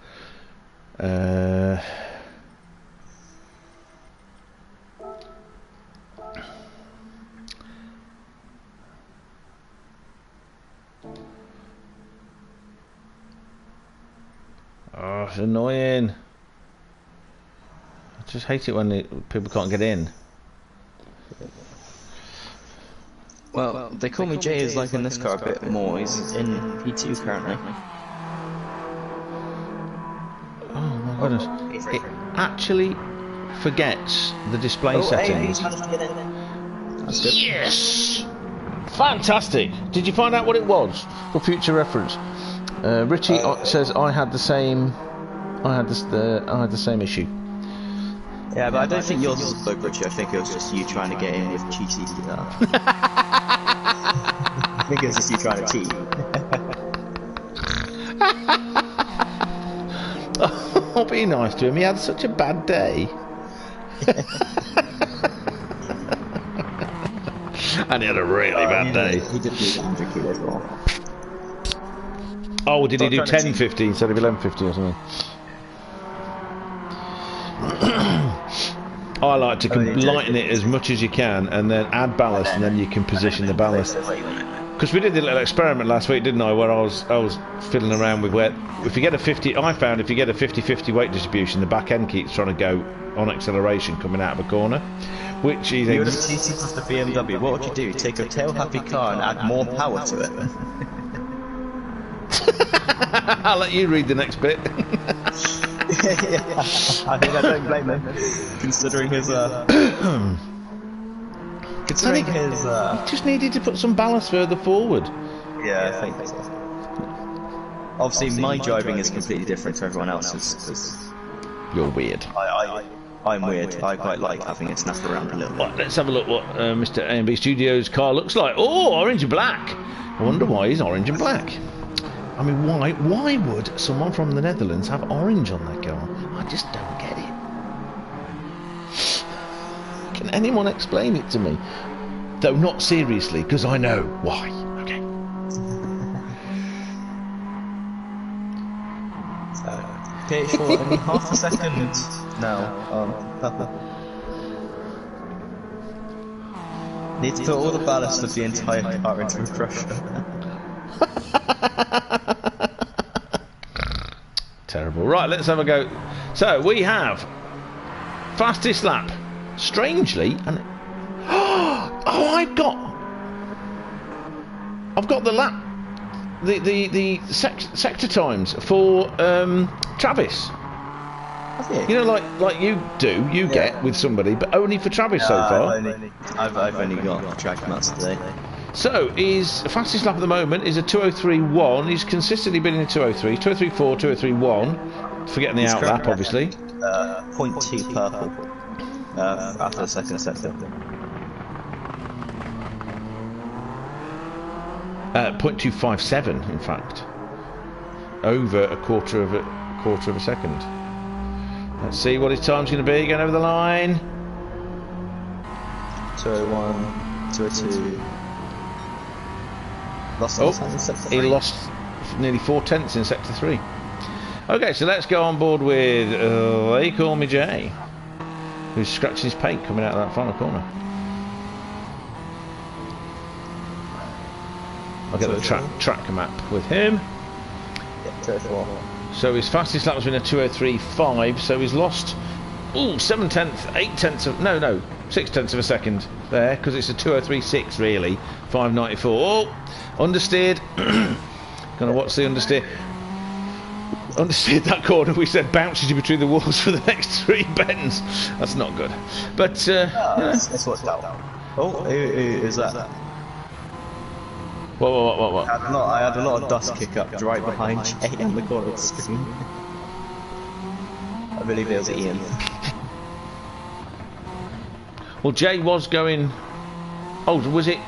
Oh, it's annoying. I just hate it when people can't get in. Well, they call me Jay is liking this car a bit more. He's in P2 currently. Oh my goodness. It actually forgets the display settings. That's good. Yes! Fantastic! Did you find out what it was for future reference? Richie says I had the same. I had the same issue. Yeah, but I don't think yours was a bug, Richie. I think it was just you trying to get in with cheaty. I think it was just you trying to cheat. Oh, be nice to him. He had such a bad day. And he had a really bad day. He did do 100 kilos wrong. Oh, did he do Stop trying to 1050 instead of 1150 or something? I like to lighten it as much as you can and then add ballast, and then you can position the ballast. Because we did a little experiment last week, didn't I, where I was fiddling around with where if you get a 50, I found if you get a 50-50 weight distribution, the back end keeps trying to go on acceleration coming out of a corner, which is You would have cheated with the BMW. What would you do? Take a tail-happy car and add more power to it? I'll let you read the next bit. Yeah, I think I don't blame him, considering his He just needed to put some ballast further forward. Yeah, I think so. Obviously, my driving is completely different to everyone else's. Cause You're weird. I'm weird. I quite like having it snapped around a little bit. Right, let's have a look what Mr. A&B Studios' car looks like. Oh, orange and black. I wonder why he's orange and black. I mean, why would someone from the Netherlands have orange on their car? I just don't get it. Can anyone explain it to me? Though not seriously, because I know why. Okay. Okay, for only half a second now. Need to put all the ballast of the entire car into a crusher. Terrible. Right, let's have a go. So we have fastest lap. Strangely, and oh, I've got the lap, the sector times for Travis. You know, like you get with somebody, but only for Travis so far. I've only got track mats today. So his fastest lap at the moment is a 2:03.1. He's consistently been in a 2:03, 2:03.4, 2:03.1. Forgetting the out lap, obviously. 0.2 purple after the second sector. 0.257, in fact, over a quarter of a second. Let's see what his time's going to be. Going over the line. 2:01, 2:02. He lost nearly 4 tenths in sector 3. Okay, so let's go on board with They Call Me Jay, who's scratching his paint coming out of that final corner. I'll get the track map with him. Yeah, 204. So his fastest lap has been a 2:03.5. So he's lost 7 tenths, 8 tenths of no 6 tenths of a second there, because it's a 2:03.6 really. 5:94. Oh, understeered. Gonna watch the understeer. Understeered that corner. We said bounces you between the walls for the next 3 bends. That's not good. But It's worked out. Oh, who is that? What? I had a lot of dust kick up right behind Jay in the corner of the screen. I believe it was Ian. Well, Jay was going. Oh, was it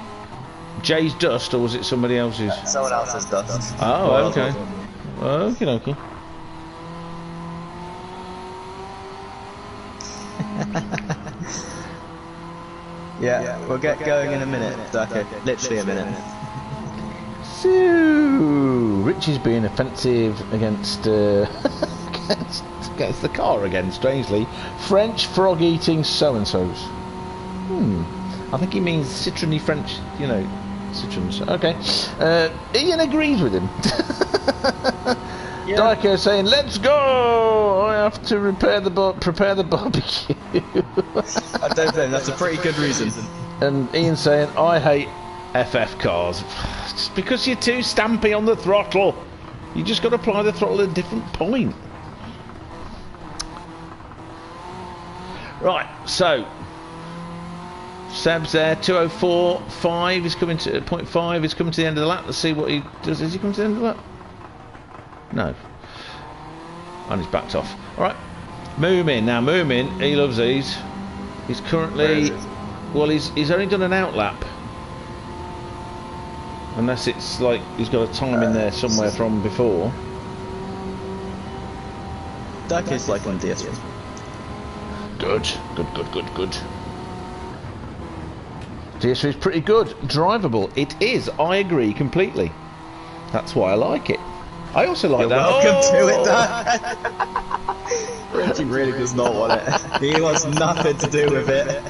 Jay's dust or was it somebody else's? Someone else's dust. Oh, okay. Okay. Yeah, we'll get going in a minute, Darko. Literally a minute. So, Richie's being offensive against against the car again, strangely. French frog-eating so-and-sos. I think he means Citroen-y French, Citroens. Okay. Ian agrees with him. Yeah. Darko saying, "Let's go! I have to prepare the barbecue." I don't think that's a pretty good reason. And Ian saying, "I hate FF cars. Just because you're too stampy on the throttle. You just got to apply the throttle at a different point." Right, so Seb's there, 2:04.5 is coming to 0.5 is coming to the end of the lap. Let's see what he does. Is he coming to the end of the lap? No. And he's backed off. Alright. Moomin. Now Moomin, he loves these. He's currently he's only done an out lap. Unless it's like he's got a time in there somewhere from before. Darko's like on DS3. Good. DS3 is pretty good. Drivable. It is. I agree completely. That's why I like it. I also like that. Welcome to it, Darko. Reggie really does not want it. He wants nothing to do with it.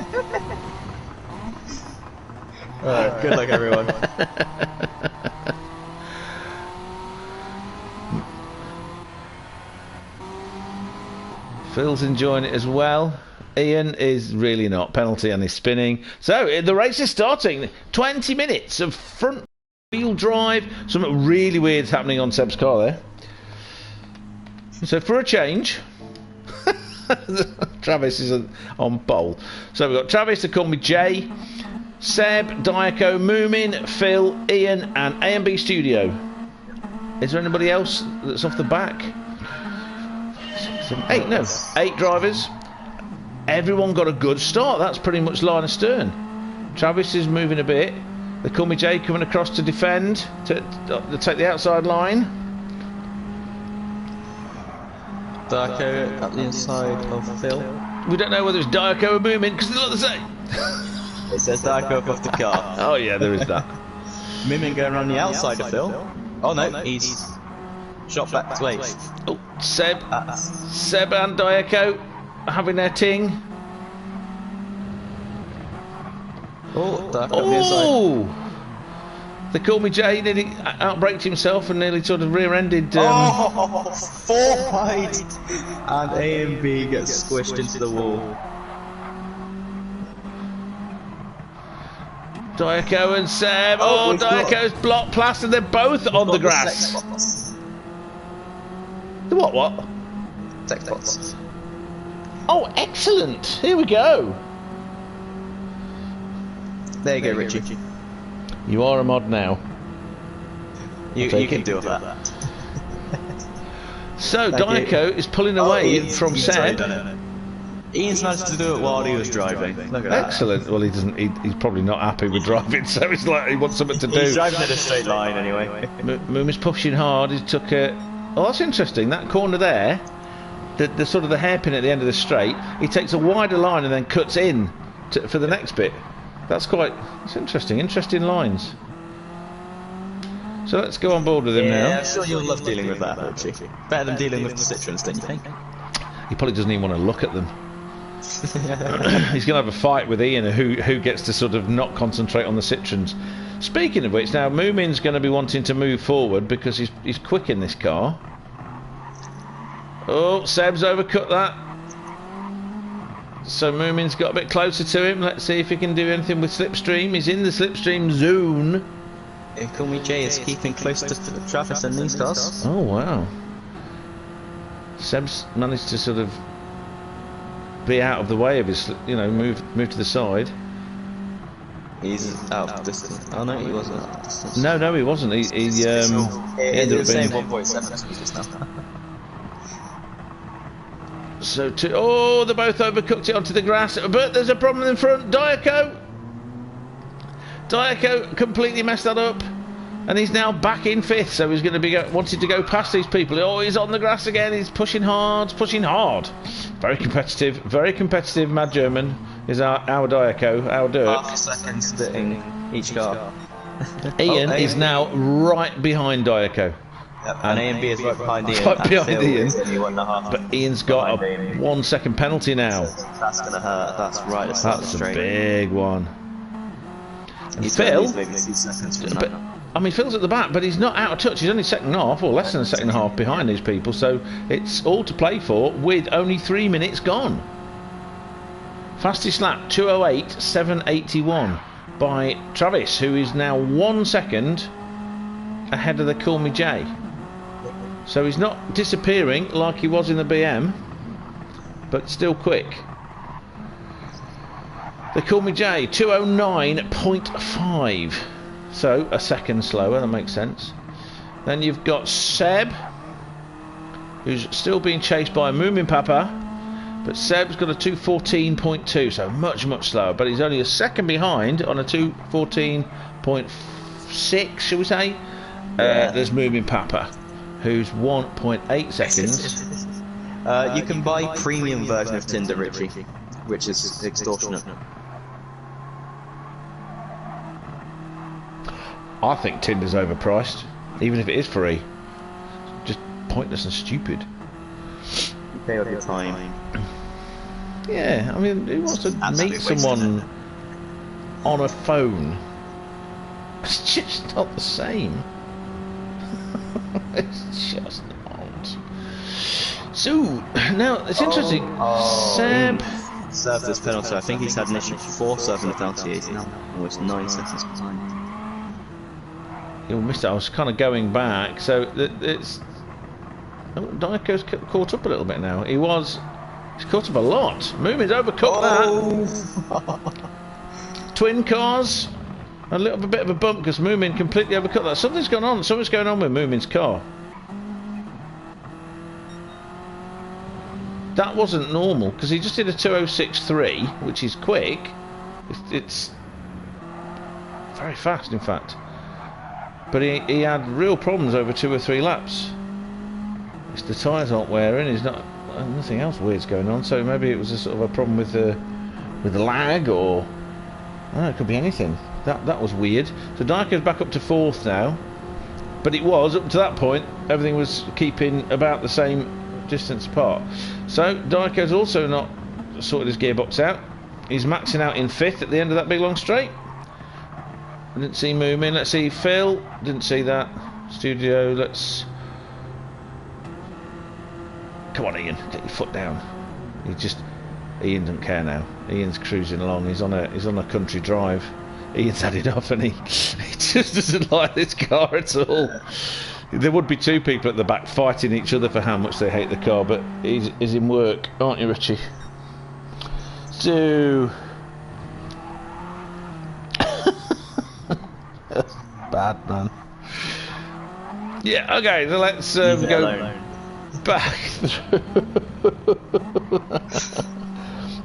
Alright, good luck everyone. Phil's enjoying it as well. Ian is really not. Penalty and he's spinning. So the race is starting. 20 minutes of front wheel drive. Something really weird is happening on Seb's car there. So for a change, Travis is on pole. So we've got Travis to call me Jay, Seb, Darko, Moomin, Phil, Ian, and A&B Studio. Is there anybody else that's off the back? 8 drivers. Everyone got a good start. That's pretty much line astern. Travis is moving a bit. They call me Jay coming across to defend, to take the outside line. Darko at the inside of Phil. We don't know whether it's Darko or Moomin because they look the same. It says Darko off the car. Oh yeah, there is that. Moomin going around the outside of Phil. Oh no, he's shot back to 8. Oh, Seb and Darko having their ting. Oh, Darko on the inside. Oh! They called me Jay, nearly outbraked himself and nearly sort of rear-ended. 4 wide, and A and B gets squished into the wall. Darko and Seb. Oh, Darko's block plastered. They're both on the grass. The what? Text box. Oh, excellent! Here we go. There you go, Richie. You are a mod now. You can deal with that. So Darko is pulling away from Seb. Ian's managed to do it while he was driving. Look at that. Excellent. Well, he doesn't. He's probably not happy with driving, so it's like he wants something to do. He's driving in a straight line anyway. Moom is pushing hard. He took a. Oh, that's interesting. That corner there, the sort of the hairpin at the end of the straight. He takes a wider line and then cuts in for the next bit. That's interesting. Interesting lines. So let's go on board with him now. Yeah, I'm sure you'll love dealing with that, Richie. Better than dealing with the Citroens, don't you think? He probably doesn't even want to look at them. He's going to have a fight with Ian who gets to sort of not concentrate on the Citroens. Speaking of which, now Moomin's going to be wanting to move forward because he's quick in this car. Oh, Seb's overcut that. So Moomin's got a bit closer to him. Let's see if he can do anything with slipstream. He's in the slipstream zone. Call me Jay is keeping close to Travis and these cars. Oh wow. Seb's managed to sort of be out of the way of his, you know, move to the side. He's out of distance. Oh no, he wasn't out of distance. No, he wasn't. He ended up being 1.7 meters now. So they're both overcooked it onto the grass, but there's a problem in front. Diaco completely messed that up, and he's now back in 5th. So he's going to be wanting to go past these people. Oh, he's on the grass again. He's pushing hard. Very competitive. Mad German is our Diaco, our dirt. Half a second splitting each car. Ian is now right behind Diaco. Yep, and A and B is right behind Ian. Right behind Ian. But Ian's got a 1 second penalty now. That's going to hurt. That's right. That's a big one. And Phil, I mean, Phil's at the back, but he's not out of touch. He's only second half, or less than a second half behind these people. So it's all to play for with only 3 minutes gone. Fastest lap 2:08.781 by Travis, who is now 1 second ahead of the Call Me Jay. So he's not disappearing like he was in the BM, but still quick. The Call Me Jay 2:09.5, so a second slower. That makes sense. Then you've got Seb, who's still being chased by Moomin Papa, but Seb's got a 2:14.2, so much slower. But he's only a second behind on a 2:14.6, shall we say? There's Moomin Papa, who's 1.8 seconds. You can buy premium version of Tinder, Richie, which is extortionate. I think Tinder's overpriced, even if it is free. Just pointless and stupid. You pay all your time. Yeah, I mean, who wants to meet someone on a phone? It's just not the same. It's just not. So, now, it's interesting. Seb served this penalty. I think he's had an issue before serving the penalty. He's now almost 9 seconds behind. You missed it. I was kind of going back. So, it's... Oh, Diaco's caught up a little bit now. He's caught up a lot. Moomin's overcut that. Twin cars. A little bit of a bump because Moomin completely overcut that. Something's going on. Something's going on with Moomin's car. That wasn't normal because he just did a 2:06.3, which is quick. It's very fast, in fact. But he had real problems over 2 or 3 laps. The tyres aren't wearing. He's not. Nothing else weird's going on. So maybe it was a sort of a problem with the lag, or I don't know, it could be anything. That was weird. So Diaco's back up to 4th now, but it was up to that point everything was keeping about the same distance apart. So Diaco's also not sorted his gearbox out. He's maxing out in 5th at the end of that big long straight. I didn't see Moomin. Let's see Phil. Didn't see that. Studio. Let's. Come on, Ian. Get your foot down. Ian doesn't care now. Ian's cruising along. He's on a country drive. Ian's had enough, and he just doesn't like this car at all. There would be 2 people at the back fighting each other for how much they hate the car, but he's in work, aren't you, Richie? So that's bad, man. Yeah, okay, so let's go back through.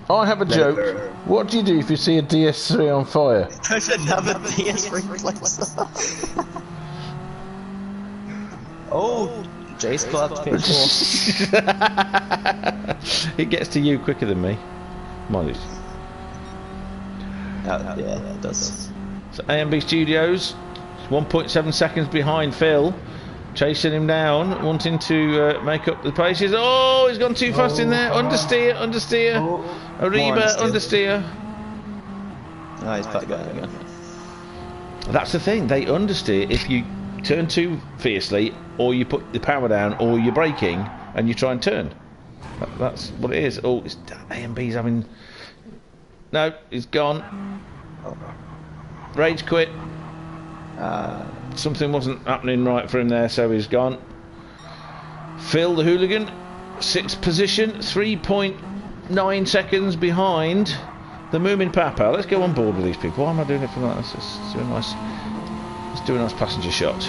I have a joke. What do you do if you see a DS3 on fire? There's another DS3 replacer. Oh, Jay's got up to P4. It gets to you quicker than me. Mind it. Yeah, it does. So AMB Studios, 1.7 seconds behind Phil. Chasing him down, wanting to make up the paces. Oh, he's gone too fast in there. Understeer. Ariba, understeer. Oh, he's back going again. That's the thing. They understeer if you turn too fiercely, or you put the power down, or you're braking and you try and turn. That's what it is. Oh, it's A&B's having. No, he's gone. Rage quit. Something wasn't happening right for him there, so he's gone. Phil the hooligan, 6th position, 3.9 seconds behind the Moomin Papa. Let's go on board with these people. Why am I doing it from that? Let's do a nice. Let's do a nice passenger shot.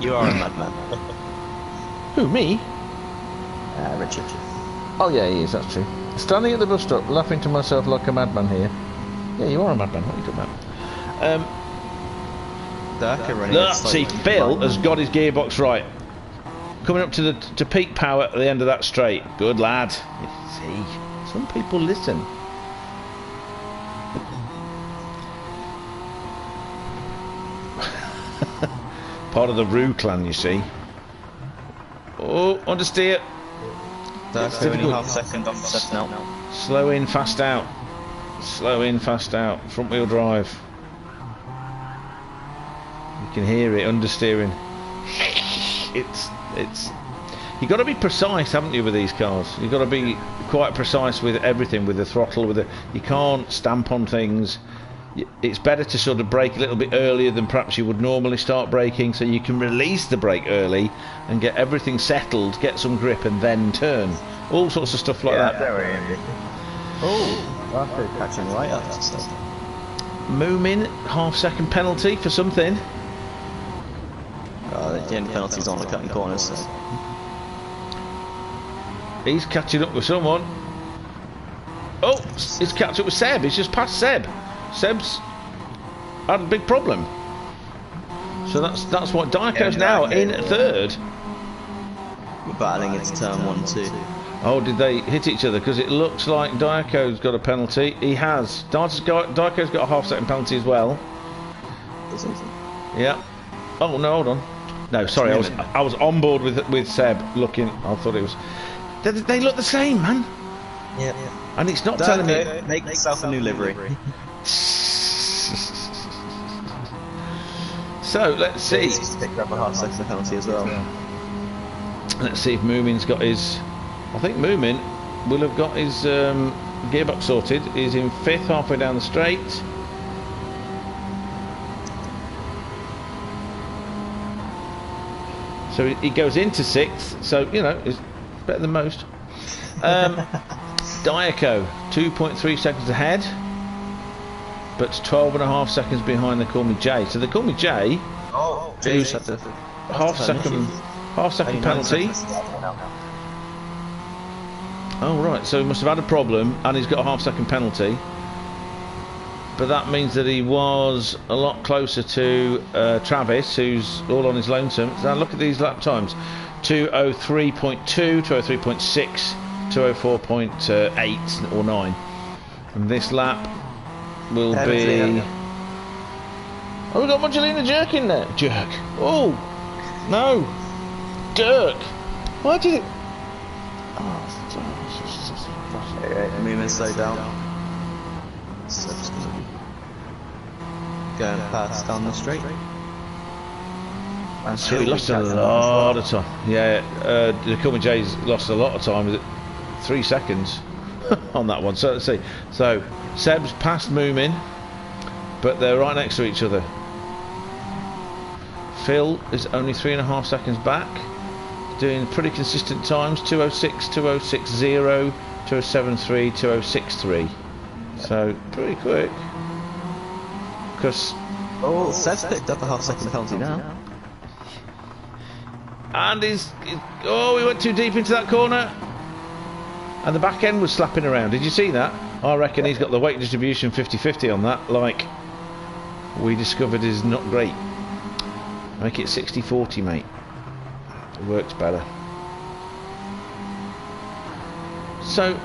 You are a madman. Who, me? Richard. Oh yeah, he is, that's true. Standing at the bus stop, laughing to myself like a madman here. Yeah, you are a madman, what are you talking about? See, Phil has got his gearbox right. Coming up to peak power at the end of that straight. Good lad. You see, some people listen. Part of the Roo clan, you see. Oh, understeer. That's only half second off set now. Slow in, fast out. Slow in, fast out. Front wheel drive. You can hear it understeering. It's. You've got to be precise, haven't you, with these cars? You've got to be quite precise with everything, with the throttle, with the. You can't stamp on things. It's better to sort of brake a little bit earlier than perhaps you would normally start braking, so you can release the brake early and get everything settled, get some grip, and then turn. All sorts of stuff like that. Oh, after catching right up. Moomin, half-second penalty for something. The only penalties on the cutting corners. So. He's catching up with someone. Oh, he's catching up with Seb. He's just passed Seb. Seb's had a big problem. So that's what Diaco's now in 3rd. We're battling into turn 1, 2. Oh, did they hit each other? Because it looks like Diaco's got a penalty. He has. Diaco's got a half-second penalty as well. Yeah. Oh no, hold on. No, sorry, I was on board with Seb looking. I thought it was. They look the same, man. Yeah. And it's not telling me. Make yourself a new livery. So let's see. Picked up a half-second penalty as well. Let's see if Moomin's got his. I think Moomin will have got his gearbox sorted. He's in 5th, halfway down the straight. So he goes into 6th. So you know, it's better than most. Diaco 2.3 seconds ahead, but 12.5 seconds behind the Call Me J. So the Call Me J, who's half-second penalty. Oh right, so he must have had a problem, and he's got a half-second penalty. But that means that he was a lot closer to Travis, who's all on his lonesome. Now look at these lap times: 2:03.2, 2:03.6, 2:04.8 or 9. And this lap will be. Oh, we've got Magdalena Jerk in there. Jerk. Oh no, Dirk. Why did it? Moving slow down. So just gonna be going past down the straight. So he lost a lot of time. Yeah, the Call Me J's lost a lot of time. Was it 3 seconds on that one? So let's see. So Seb's passed Moomin, but they're right next to each other. Phil is only 3.5 seconds back, doing pretty consistent times: 2:06, 2:06.0, 2:07.3, 2:06.3. So pretty quick. Because Seb's picked up a half-second penalty now. And he went too deep into that corner, and the back end was slapping around. Did you see that? I reckon he's got the weight distribution 50-50 on that, like we discovered is not great. Make it 60-40, mate. It works better. So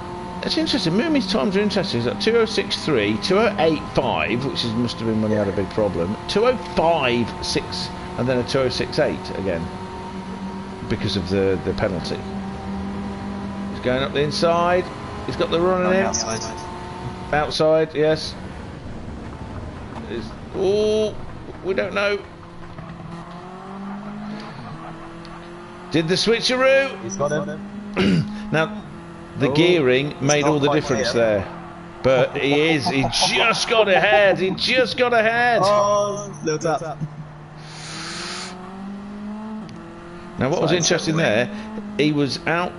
it's interesting. Moomin's times are interesting. He's at 2:06.3, 2:08.5, which must have been when he had a big problem, 2:05.6, and then a 2:06.8 again because of the penalty. He's going up the inside. He's got the run in him. Outside. Outside, yes. Oh, we don't know. Did the switcheroo? He's got him. Now, the gearing made all the difference there. But he just got ahead. He just got ahead. Oh, little tap. Now, what was interesting there, he was out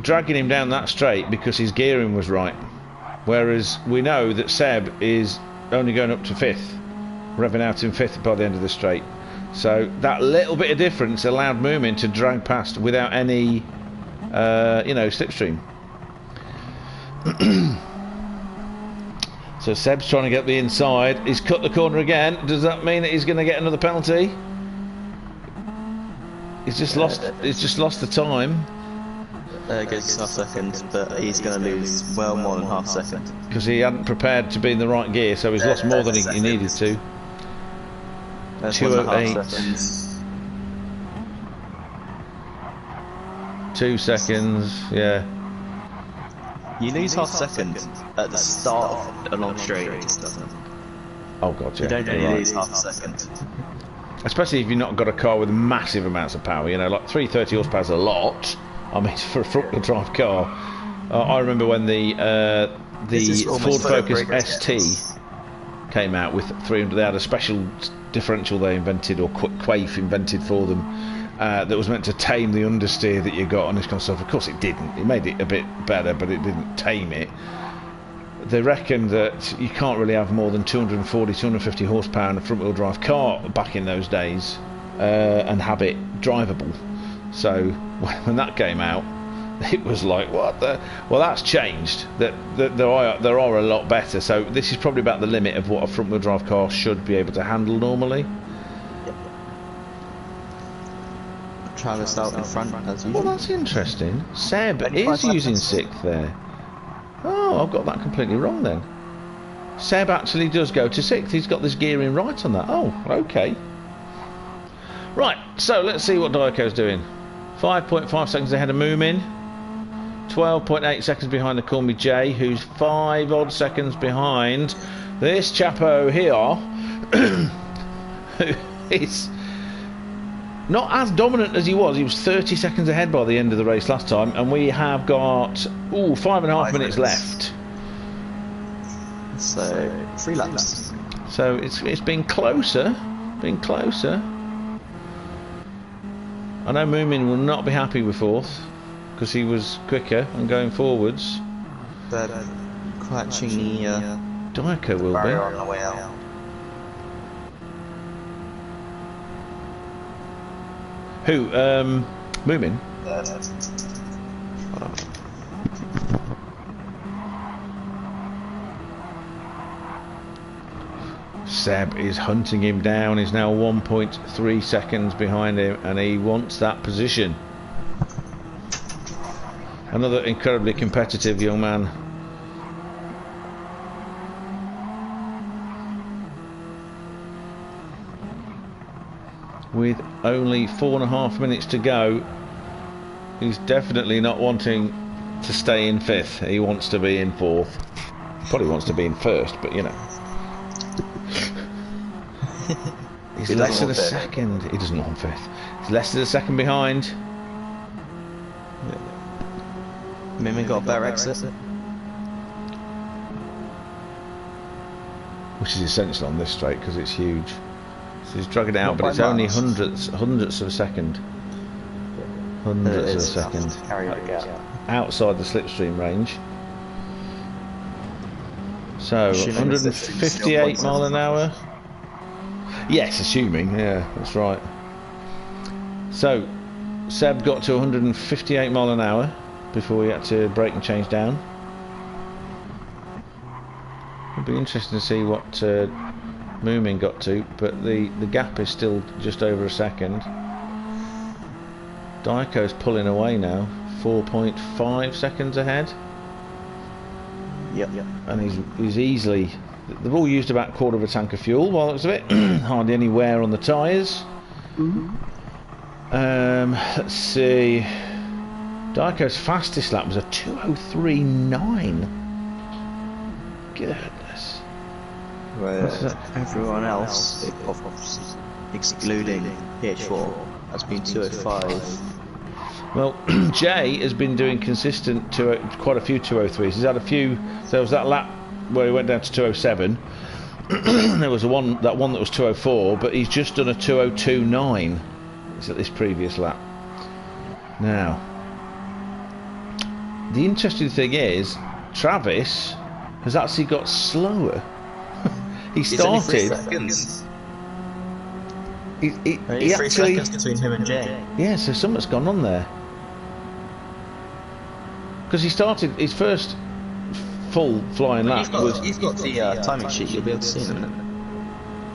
dragging him down that straight because his gearing was right. Whereas we know that Seb is only going up to 5th, revving out in 5th by the end of the straight. So that little bit of difference allowed Moomin to drag past without any, you know, slipstream. So Seb's trying to get the inside. He's cut the corner again. Does that mean that he's going to get another penalty? He's just lost. He's just lost the time. Goes half second, but he's going to lose well more than half second because he hadn't prepared to be in the right gear, so he's lost more than he needed to. 2:08. 2 seconds. Yeah. You lose half second at the start of a long straight. Oh god, yeah. You don't really lose half a second. Especially if you've not got a car with massive amounts of power. You know, like 330 horsepower is a lot. I mean, for a front-wheel drive car. I remember when the Ford Focus ST came out with 300. They had a special differential they invented, or Quaife invented for them, that was meant to tame the understeer that you got on this kind of stuff. Of course it didn't. It made it a bit better, but it didn't tame it. They reckon that you can't really have more than 240, 250 horsepower in a front-wheel drive car back in those days and have it drivable. So when that came out, it was like, what the? Well, that's changed. That there are a lot better. So this is probably about the limit of what a front-wheel drive car should be able to handle normally. Travis out in front as usual. Well, that's interesting. Seb is using 6th there. Oh, I've got that completely wrong then. Seb actually does go to 6th. He's got this gearing right on that. Oh, okay. Right, so let's see what Diaco's doing. 5.5 seconds ahead of Moomin. 12.8 seconds behind the Call Me J, who's 5 odd seconds behind this chapo here, who is not as dominant as he was. He was 30 seconds ahead by the end of the race last time, and we have got 5.5 minutes left. So 3 laps. So it's been closer, I know Moomin will not be happy with 4th because he was quicker and going forwards. But clutching the Diaco will barrier be. on the way out. Who? Moomin? Seb is hunting him down. He's now 1.3 seconds behind him, and he wants that position. Another incredibly competitive young man. With only 4.5 minutes to go, he's definitely not wanting to stay in 5th. He wants to be in 4th. Probably wants to be in 1st, but you know. He's less than a second. He doesn't want 5th. He's less than a second behind. Mimi got a better exit. Which is essential on this straight because it's huge. So he's dragging it out, but it's only hundredths of a second. Hundredths of a second. Outside the slipstream range. So 158 mile an hour. Yes, assuming. Yeah, that's right. So Seb got to 158 mile an hour before he had to brake and change down. It'll be interesting to see what Moomin got to, but the gap is still just over a second. Diaco's pulling away now, 4.5 seconds ahead. Yep. And he's easily. They've all used about a quarter of a tank of fuel by the looks of it. Hardly any wear on the tyres. Let's see. Diaco's fastest lap was a 2:03.9. Goodness. Where everyone else, excluding PH4, has been 205. Well, Jay has been doing consistent quite a few 203s. He's had a few. There was that lap where he went down to 207. There was that one that was 204, but he's just done a 202.9. It's at this previous lap. Now, the interesting thing is, Travis has actually got slower. He started. 3 seconds. He 3 actually. seconds between him and Jay. Yeah, so something's gone on there. Because he started his first full flying lap He's got the timing sheet. You'll be able to see in a minute.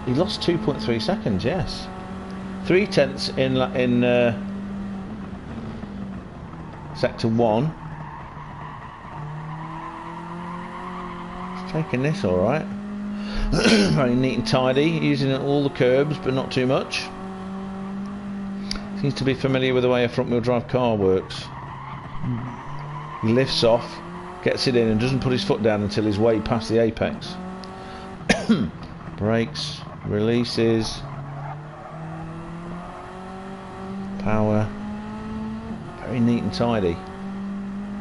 He lost 2.3 seconds. Yes, 0.3 in sector 1. He's taking this all right. Very neat and tidy, using all the curbs, but not too much. Seems to be familiar with the way a front-wheel drive car works. He lifts off, gets it in, and doesn't put his foot down until he's way past the apex. Brakes, releases, power. Very neat and tidy.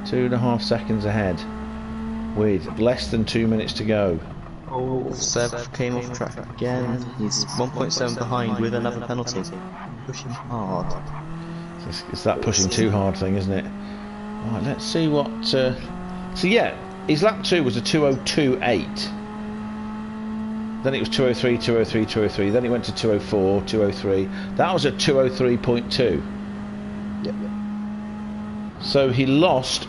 2.5 seconds ahead, with less than 2 minutes to go. Oh, Seb came off track again. He's 1.7 behind with another penalty. Pushing hard. It's that pushing too hard thing, isn't it? Right, let's see what. So yeah, his lap 2 was a 202.8. Then it was 203, 203, 203. Then it went to 204, 203. That was a 203.2. Yep. So he lost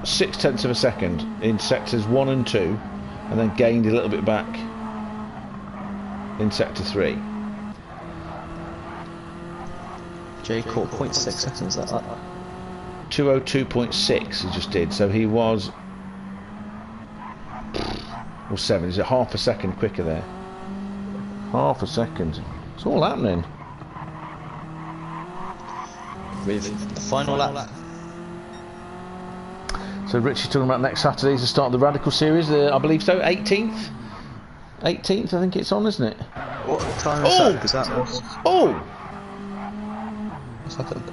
0.6 of a second in sectors 1 and 2, and then gained a little bit back in sector 3. Jay caught 0.6 seconds that up. 202.6 he just did, so he was 7. He's at half a second quicker there. Half a second. It's all happening. With the final lap. So Richie's talking about next Saturday is the start of the Radical Series, I believe so, 18th? 18th I think it's on, isn't it? What time is that? Because that was... Oh! What's happened?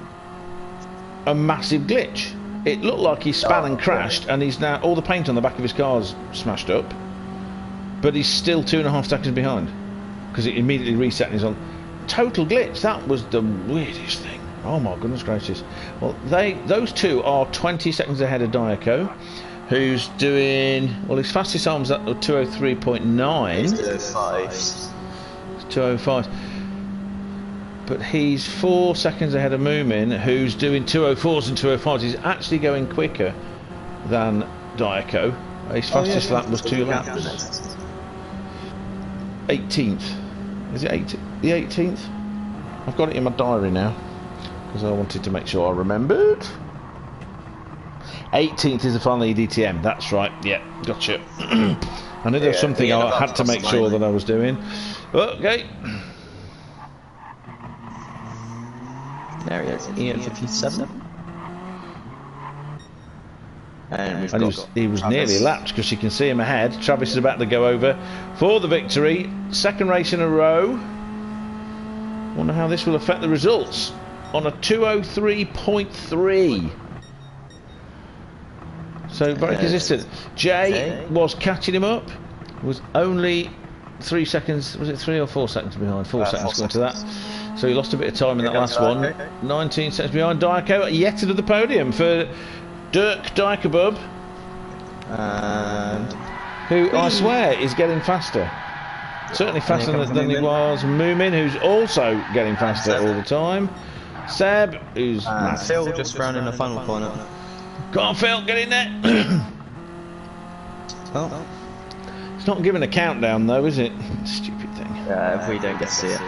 A massive glitch. It looked like he span and crashed, and he's now, all the paint on the back of his car's smashed up, but he's still 2.5 seconds behind, because it immediately reset and he's on. Total glitch. That was the weirdest thing. Oh my goodness gracious. Well, those two are 20 seconds ahead of Diaco, who's doing, well, his fastest arm's at 203.9. He's 205. 205. But he's 4 seconds ahead of Moomin, who's doing 204s and 205s. He's actually going quicker than Diaco. His fastest lap was 2 laps. 18th. Is it the 18th? I've got it in my diary now, because I wanted to make sure I remembered. 18th is the final EDTM. That's right. Yeah, gotcha. I knew there was something I had to make sure that I was doing. Okay. There he is, E47. And he was nearly lapped, because you can see him ahead. Travis is about to go over for the victory. Second race in a row. Wonder how this will affect the results. On a 203.3. So very consistent. Jay was catching him up. Was only 3 seconds. Was it 3 or 4 seconds behind? 4 seconds going to that. So he lost a bit of time in that last one. 19 seconds behind Diaco. Yet another podium for Dirk Dijkebub, who I swear is getting faster. Certainly faster than he was. Moomin, who's also getting faster all the time. Seb, who's Phil just round in the final corner. Come on, Phil, get in there. Oh. It's not giving a countdown though, is it? Stupid thing. If we don't get to see it.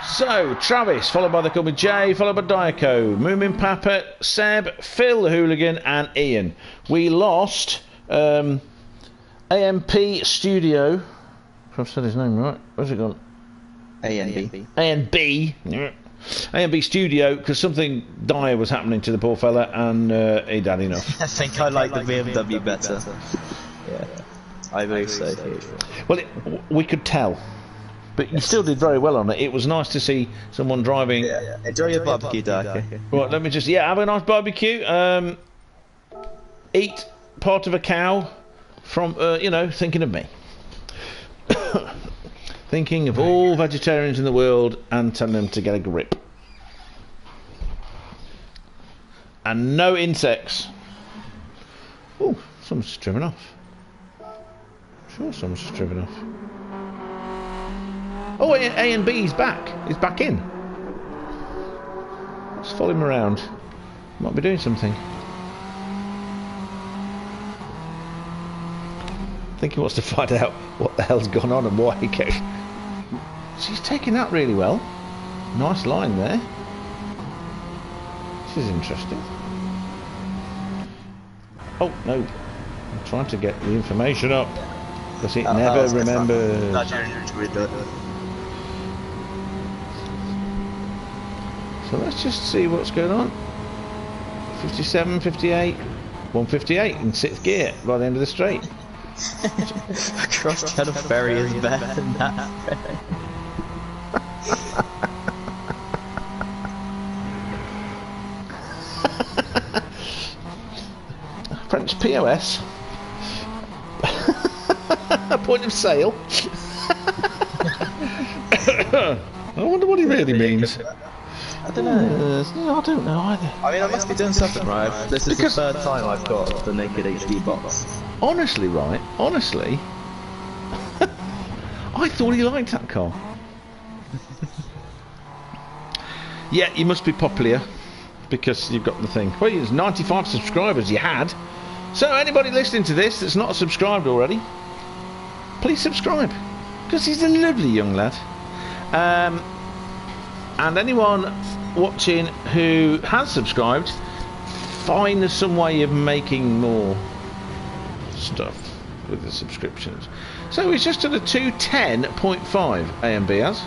So, Travis, followed by the couple of Jay, followed by Diaco, Moomin Papa, Seb, Phil the Hooligan, and Ian. We lost AMP Studio. If I've said his name right. Where's it gone? ANB. ANB. AMB Studio, because something dire was happening to the poor fella, and he'd had enough. I think I like the BMW better. Yeah. I believe so. Well, we could tell, but you still did very well on it. It was nice to see someone driving. Yeah. Enjoy your barbecue, Darky. Right, let me just have a nice barbecue. Eat part of a cow from thinking of me. Thinking of all vegetarians in the world and telling them to get a grip. And no insects. Oh, someone's just driven off. Sure, someone's just driven off. Oh, A and B is back. He's back in. Let's follow him around. Might be doing something. I think he wants to find out what the hell's gone on and why he kept... She's taking that really well. Nice line there. This is interesting. Oh, no. I'm trying to get the information up. Because it never remembers. So let's just see what's going on. 57, 58, 158 in 6th gear by the end of the straight. Cross channel ferry is better than that. French POS. A point of sale. I wonder what he really means. I don't know. I don't know either. I mean, I must be doing something right. This is the third time I've got the naked HD box. Honestly, right? Honestly, I thought he liked that car. Yeah, you must be popular because you've got the thing. Well, there's 95 subscribers you had. So anybody listening to this that's not subscribed already, please subscribe because he's a lovely young lad. And anyone watching who has subscribed, find some way of making more stuff with the subscriptions. So he's just at a 210.5 AMB has.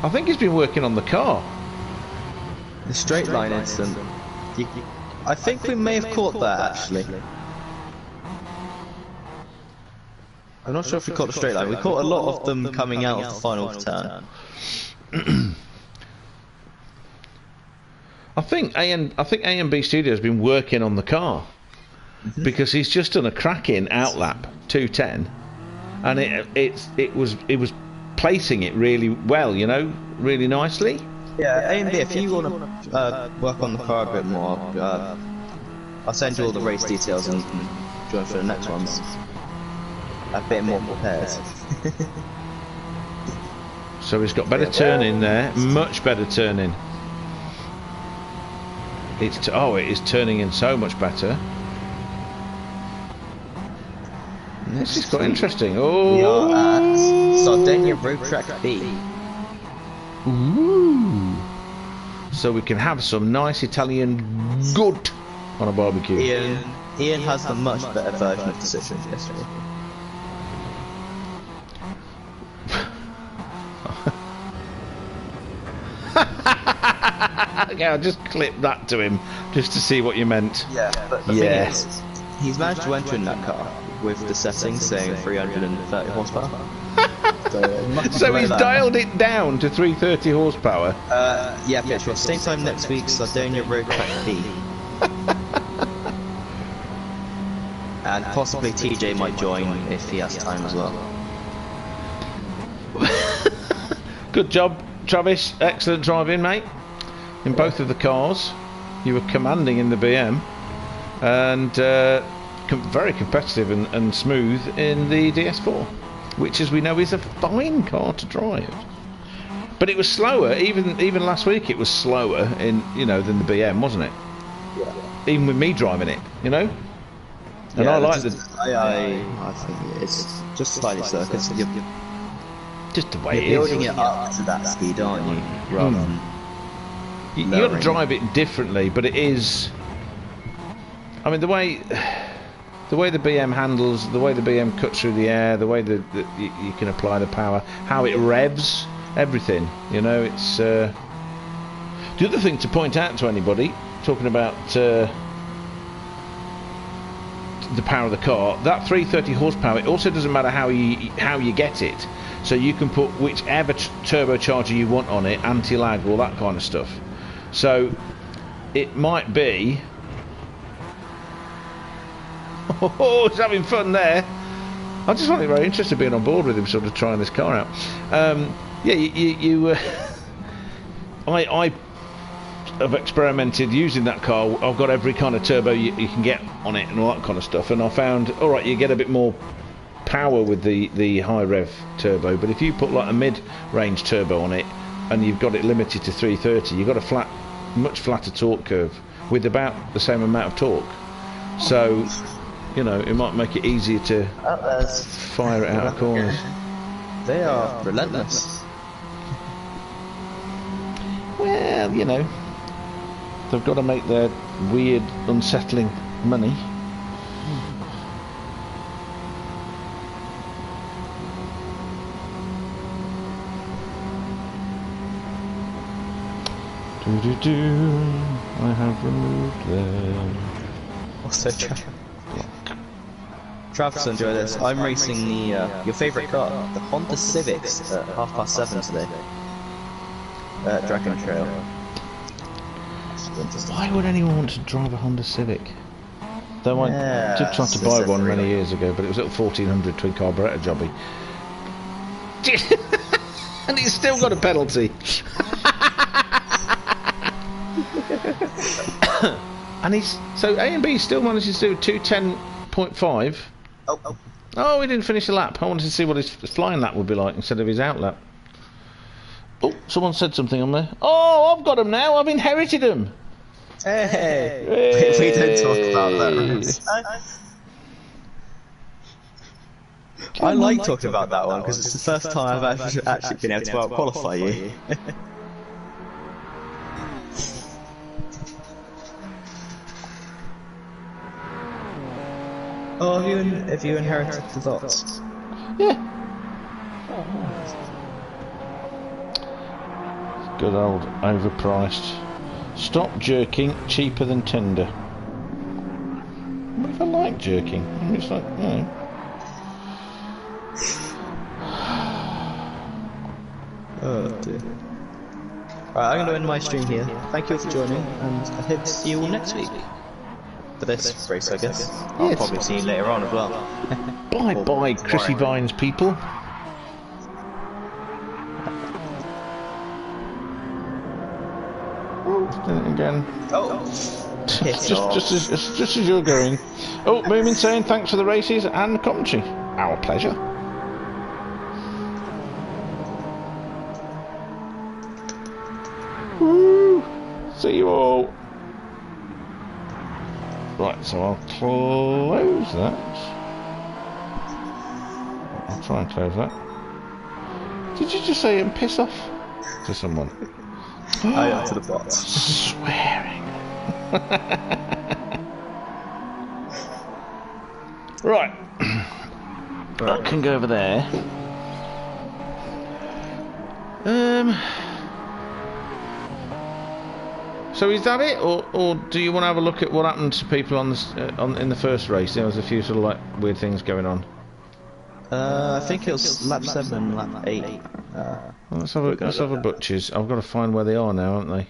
I think he's been working on the car. The straight line incident. I think we may have caught that actually. I'm not sure if we caught the straight line. We caught a lot of them coming out of the final turn. I think A&B Studio has been working on the car because he's just done a cracking outlap 210, and it was placing it really well, really nicely. Yeah, A&B, if you want to work on the car a bit more, I'll send you all the race details and join for the next ones. A bit more prepared. So he's got better turning there, much better turning. It is turning in so much better. This is quite interesting. Oh, we are at Sardinia Road Track B. Ooh. So we can have some nice Italian good on a barbecue. Ian has the much better version of Decision yesterday. Okay, I'll just clip that to him just to see what you meant. Yeah, but the thing is, he's managed to enter in that car with the settings saying 330 horsepower. So he's dialed it down to 330 horsepower. Yeah, picture. Same time next week, Sardinia Road Track B. And possibly TJ might join if he has time as well. Good job, Travis. Excellent driving, mate. In both of the cars, you were commanding in the BM, and very competitive and smooth in the DS4, which, as we know, is a fine car to drive. But it was slower. Even last week, it was slower than the BM, wasn't it? Yeah. Even with me driving it, And yeah, I like I think it's just slightly slower because just the way you're it is. building it up to that speed, aren't you? Rather than you got to drive it differently, but it is. I mean, the way the BM handles, the way the BM cuts through the air, the way that you can apply the power, how it revs, everything. It's. The other thing to point out to anybody talking about the power of the car. That 330 horsepower, it also doesn't matter how you get it. So you can put whichever turbocharger you want on it, anti-lag, all that kind of stuff. So it might be... Oh, he's having fun there. I just find it very interesting being on board with him, sort of trying this car out. Yeah, I have experimented using that car. I've got every kind of turbo you can get on it and all that kind of stuff, and I found, all right, you get a bit more power with the high rev turbo, but if you put like a mid-range turbo on it and you've got it limited to 330, you've got a much flatter torque curve with about the same amount of torque. So, you know, it might make it easier to fire it out of corners. They are relentless. Well, you know, they've got to make their weird, unsettling money. I have removed them. Also, Travis, enjoy this. I'm racing the your favourite car, the Honda Civics, at 7:30 today. Dragon Trail. Why would anyone want to drive a Honda Civic? Though I did try to buy one many years ago, but it was at 1400 twin carburettor jobby. And it's still got a penalty. And so A and B still manages to do 210.5. Oh, he didn't finish the lap. I wanted to see what his flying lap would be like instead of his out lap. Oh, someone said something on there. Oh, I've got him now. I've inherited him. Hey. We don't talk about that. I like talking about that one because it's the first time I've actually been able to out-qualify you. Oh, have you inherited the dots? Yeah. Good old overpriced. Stop jerking, cheaper than Tinder. What if I like jerking? It's like, you know. Oh dear. Right, I'm going to end my stream here. Thank you all for joining, and I hope to see you all next week. For this race, I guess. I'll probably see you later on as well. Bye bye, Chrissy Vines people. Again. Oh, just as you're going. Oh, Moomin saying thanks for the races and the commentary. Our pleasure. Woo! See you all. Right, so I'll close that. I'll try and close that. Did you just say and piss off to someone? Oh, to the bots. Swearing. Right. I can go over there. So is that it, or do you want to have a look at what happened to people on the in the first race? There was a few sort of like weird things going on. I think it was lap 7 and lap 8. Well, let's have a butchers. I've got to find where they are now, haven't they?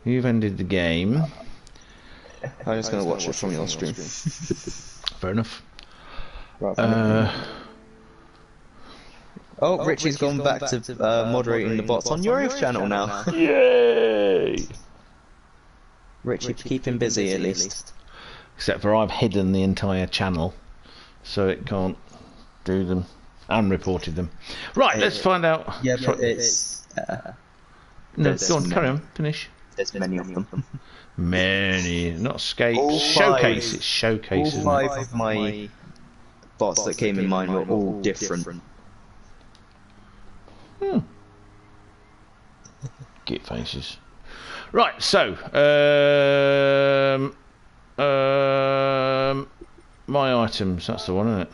You've ended the game. I'm just going to watch it from your stream. Fair enough. Oh, Richie's gone back to moderating the bots on your channel now. Yay! Richie, keep him busy at least. Except for I've hidden the entire channel, so it can't do them. Unreported them. Right, let's find out. Yeah, but it's... no, go on, carry on, finish. There's many of them. Many, not escapes. Showcase, it's showcase, all 5 of my bots that came in mind were all different. Git faces. Right, so my items, that's the one, isn't it?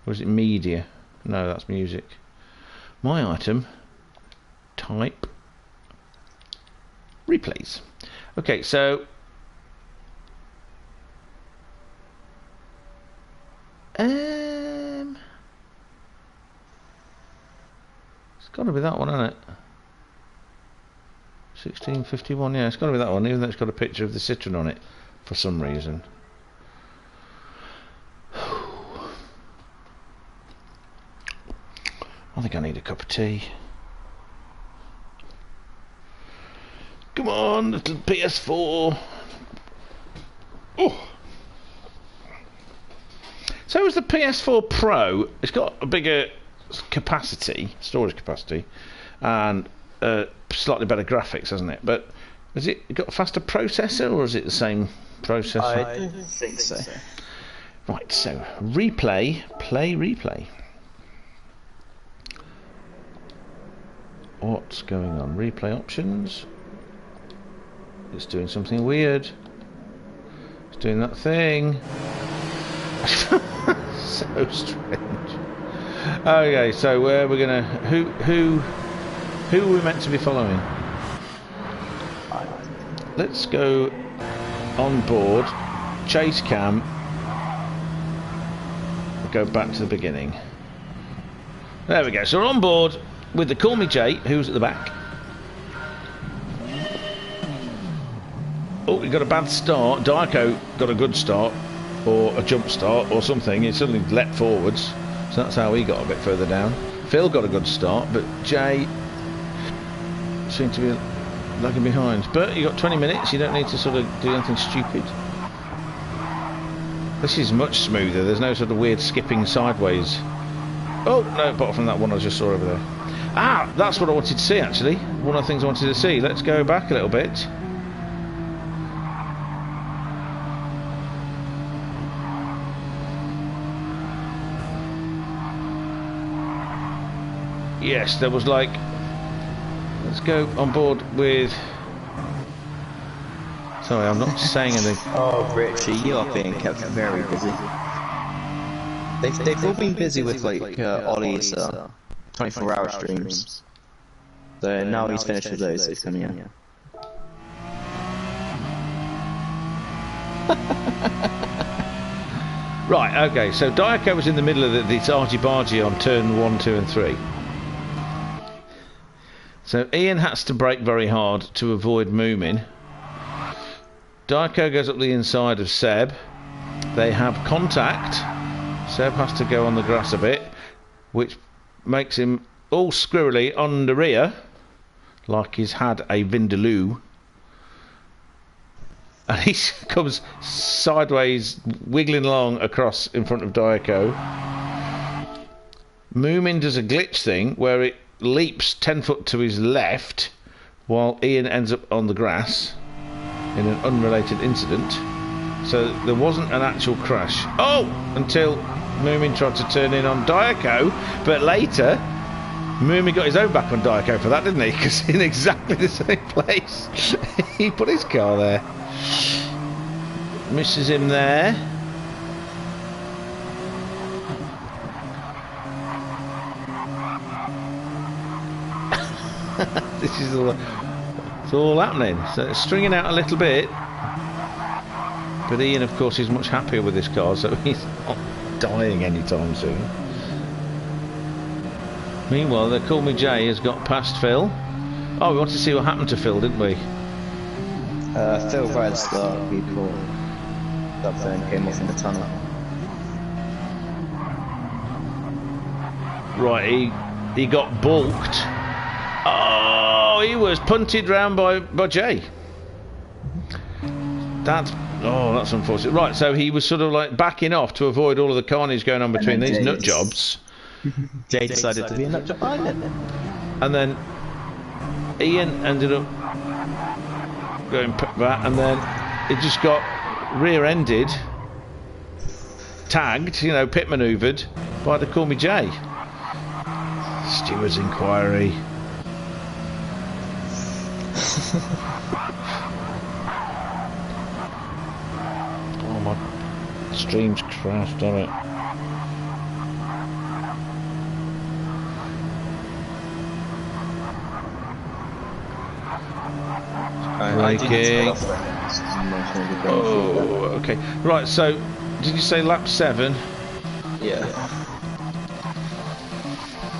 Or is it media? No, that's music. My item type replays. Okay, so It's got to be that one, hasn't it? 1651, yeah, it's got to be that one, even though it's got a picture of the Citroen on it for some reason. I think I need a cup of tea. Come on, little PS4. Oh. So is the PS4 Pro, it's got a bigger capacity, storage capacity, and slightly better graphics, hasn't it? But has it got a faster processor, or is it the same processor? I don't think so. Right, so replay, replay. What's going on? Replay options. It's doing something weird. It's doing that thing. So strange. Okay, so we're gonna who are we meant to be following? Let's go on board. Chase cam. We'll go back to the beginning. There we go. So we're on board with the Call Me Jay, who's at the back. Oh, we got a bad start. Darko got a good start, or a jump start, or something. He suddenly leapt forwards, so that's how he got a bit further down. Phil got a good start, but Jay seemed to be lagging behind. But you got 20 minutes. You don't need to sort of do anything stupid. This is much smoother. There's no sort of weird skipping sideways. Oh no! Apart from that one I just saw over there. Ah, that's what I wanted to see actually. One of the things I wanted to see. Let's go back a little bit. Yes, there was like... Let's go on board with... Sorry, I'm not saying anything. Oh, Richie, you are being kept very busy. They've all been busy with like Ollie's 24-hour streams. So now he's finished with those, he's coming in. Right, okay, so Diaco was in the middle of this argy-bargy on turn 1, 2 and 3. So Ian has to brake very hard to avoid Moomin. Diaco goes up the inside of Seb. They have contact. Seb has to go on the grass a bit, which makes him all squirrely on the rear, like he's had a Vindaloo. And he comes sideways, wiggling along across in front of Diaco. Moomin does a glitch thing where it leaps 10 foot to his left, while Ian ends up on the grass in an unrelated incident. So there wasn't an actual crash. Oh! Until Moomin tried to turn in on Diaco, but later Moomin got his own back on Diaco for that, didn't he? Because in exactly the same place he put his car there. Misses him there. This is all, it's all happening. So it's stringing out a little bit. But Ian, of course, is much happier with this car, so he's not dying anytime soon. Meanwhile, the Call Me Jay has got past Phil. Oh, we wanted to see what happened to Phil, didn't we? Phil right at the start, he pulled up there and came off in the tunnel. Right, he got balked. Oh, he was punted round by Jay. That's unfortunate. Right, so he was sort of like backing off to avoid all of the carnage going on between these nut jobs. Jay decided to be a nut job. And then Ian ended up going back, and then it just got rear-ended, tagged, you know, pit manoeuvred by the Call Me Jay. Steward's inquiry. Oh, my stream's crashed, damn it. Braking. Oh, okay. Right, so did you say lap 7? Yeah.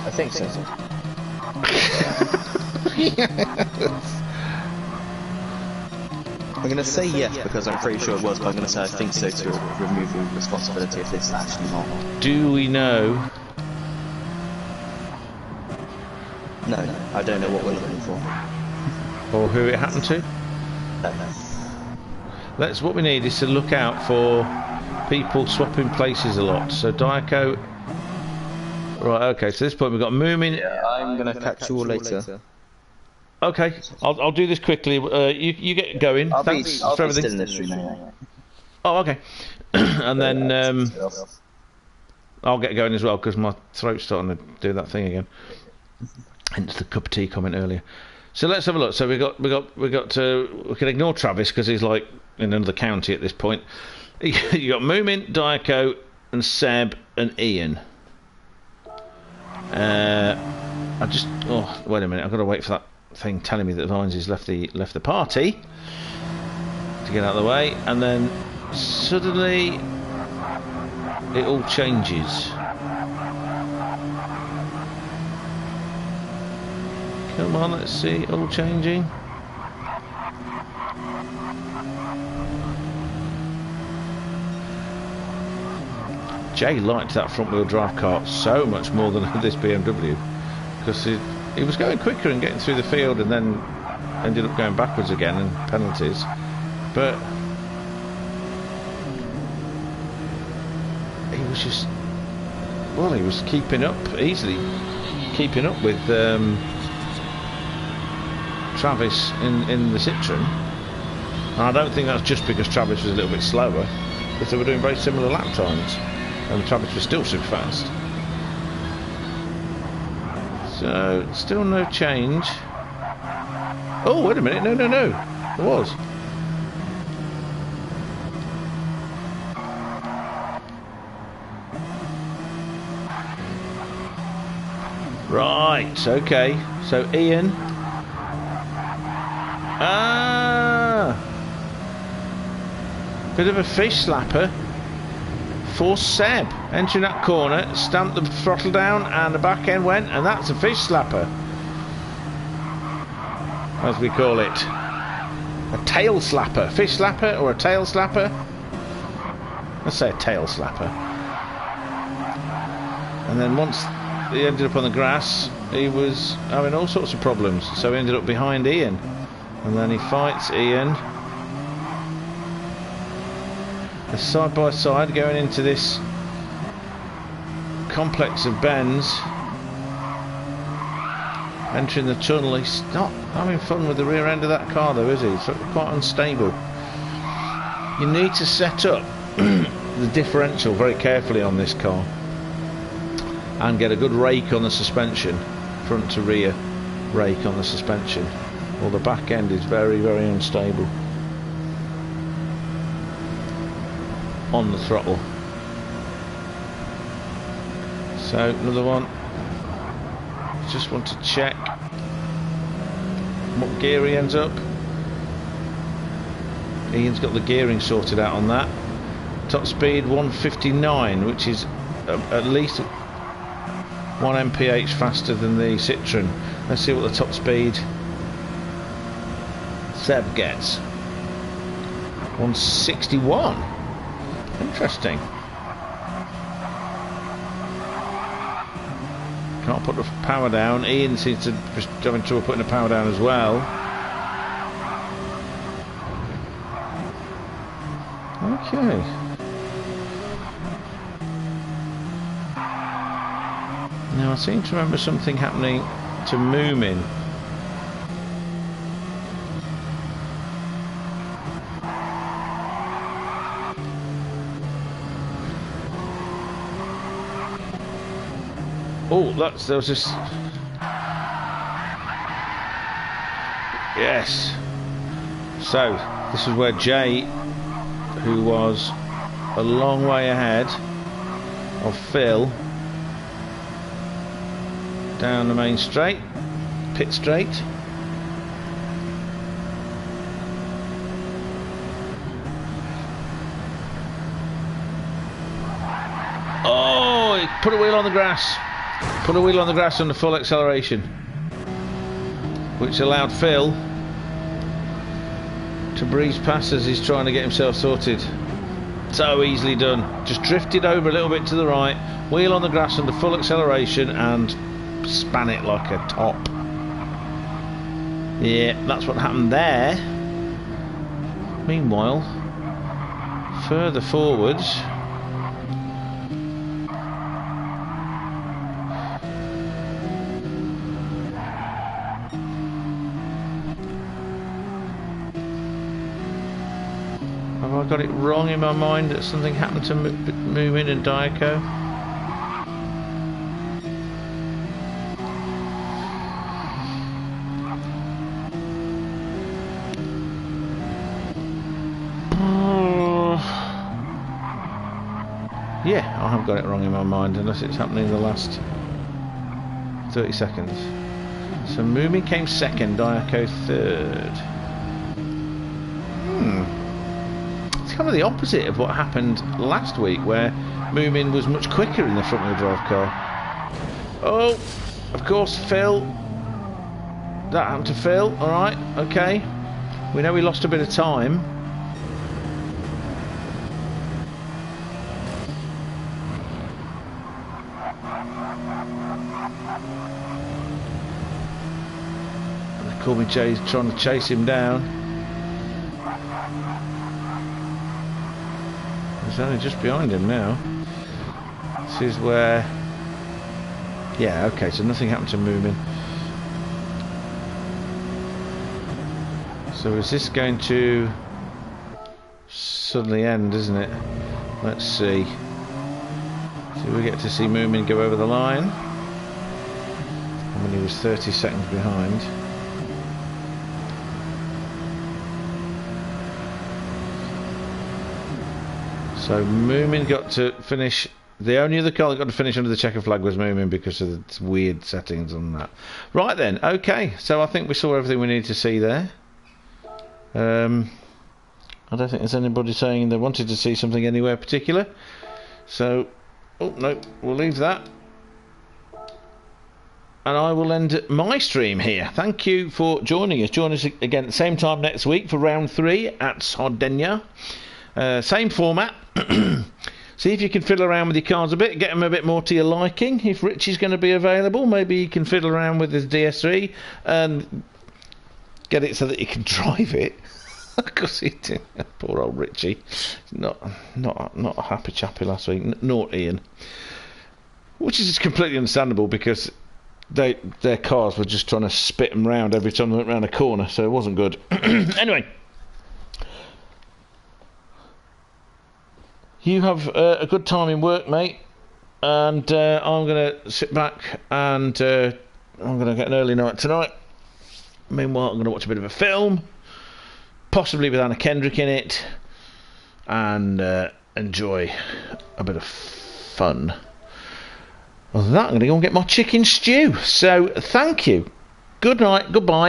I think so. I'm gonna say yes because I'm pretty sure it was, but I'm gonna say I think so to remove the responsibility if it's actually not. Do we know? No, I don't know what we're looking for. Or who it happened to? No. What we need is to look out for people swapping places a lot. So Diaco. Right, okay, so at this point we've got Moomin. Yeah, I'm gonna catch you all later. Okay, I'll do this quickly. You get going. Thanks for everything. Still in this room anyway. Oh, okay. And then I'll get going as well because my throat's starting to do that thing again. Hence the cup of tea comment earlier. So let's have a look. So we can ignore Travis because he's like in another county at this point. You got Moomin, Diaco, and Seb and Ian. Wait a minute. I've got to wait for that thing telling me that Vines has left the party to get out of the way, and then suddenly it all changes. Come on, let's see it all changing. Jay liked that front wheel drive car so much more than this BMW because he was going quicker and getting through the field and then ended up going backwards again and penalties, but he was just, well, he was easily keeping up with Travis in the Citroen. And I don't think that's just because Travis was a little bit slower, because they were doing very similar lap times and Travis was still super fast. So, still no change. Oh, wait a minute. No. There was. Right, okay. So, Ian. Bit of a fish slapper for Seb. Entering that corner, stamped the throttle down and the back end went, and that's a fish slapper, as we call it. A tail slapper. Fish slapper or a tail slapper? Let's say a tail slapper. And then once he ended up on the grass, he was having all sorts of problems, so he ended up behind Ian, and then he fights Ian. They're side by side going into this complex of bends. Entering the tunnel. He's not having fun with the rear end of that car though, is he? It's quite unstable. You need to set up the differential very carefully on this car and get a good rake on the suspension, front to rear rake on the suspension, or the back end is very, very unstable on the throttle. So another one. Just want to check what gear he ends up. Ian's got the gearing sorted out on that. Top speed 159, which is at least 1 mph faster than the Citroen. Let's see what the top speed Seb gets. 161. Interesting. Can't put the power down. Ian seems to be having trouble putting the power down as well. Okay. Now I seem to remember something happening to Moomin. Oh, there was this. Yes. So, this is where Jay, who was a long way ahead of Phil, down the main straight, pit straight. Oh! he put a wheel on the grass. Put a wheel on the grass under full acceleration, which allowed Phil to breeze past as he's trying to get himself sorted. So easily done. Just drifted over a little bit to the right, wheel on the grass under full acceleration, and span it like a top. Yeah, that's what happened there. Meanwhile, further forwards, have I got it wrong in my mind that something happened to Moomin and Diaco? Yeah, I have got it wrong in my mind, unless it's happening in the last 30 seconds. So Moomin came second, Diaco third. It's kind of the opposite of what happened last week, where Moomin was much quicker in the front-wheel drive car. Oh, of course, Phil. That happened to Phil. Alright, okay. We know we lost a bit of time. Call me trying to chase him down. He's only just behind him now. This is where... Yeah, okay, so nothing happened to Moomin. So is this going to suddenly end, isn't it? Let's see. So we get to see Moomin go over the line. And when he was 30 seconds behind. So Moomin got to finish. The only other car that got to finish under the checker flag was Moomin because of the weird settings on that. Right then, okay. So I think we saw everything we needed to see there. I don't think there's anybody saying they wanted to see something anywhere particular. So, oh no, we'll leave that. And I will end my stream here. Thank you for joining us. Join us again at the same time next week for round 3 at Sardinia. Same format. See if you can fiddle around with your cars a bit, get them a bit more to your liking. If Richie's going to be available, maybe you can fiddle around with his DS3 and get it so that you can drive it. Because he did. Poor old Richie. Not a happy chappy last week. Nor Ian. Which is completely understandable because their cars were just trying to spit them round every time they went round a corner, so it wasn't good. Anyway. You have a good time in work, mate, and I'm going to sit back and I'm going to get an early night tonight. Meanwhile, I'm going to watch a bit of a film, possibly with Anna Kendrick in it, and enjoy a bit of fun. Other than that, I'm going to go and get my chicken stew. So, thank you. Good night, goodbye.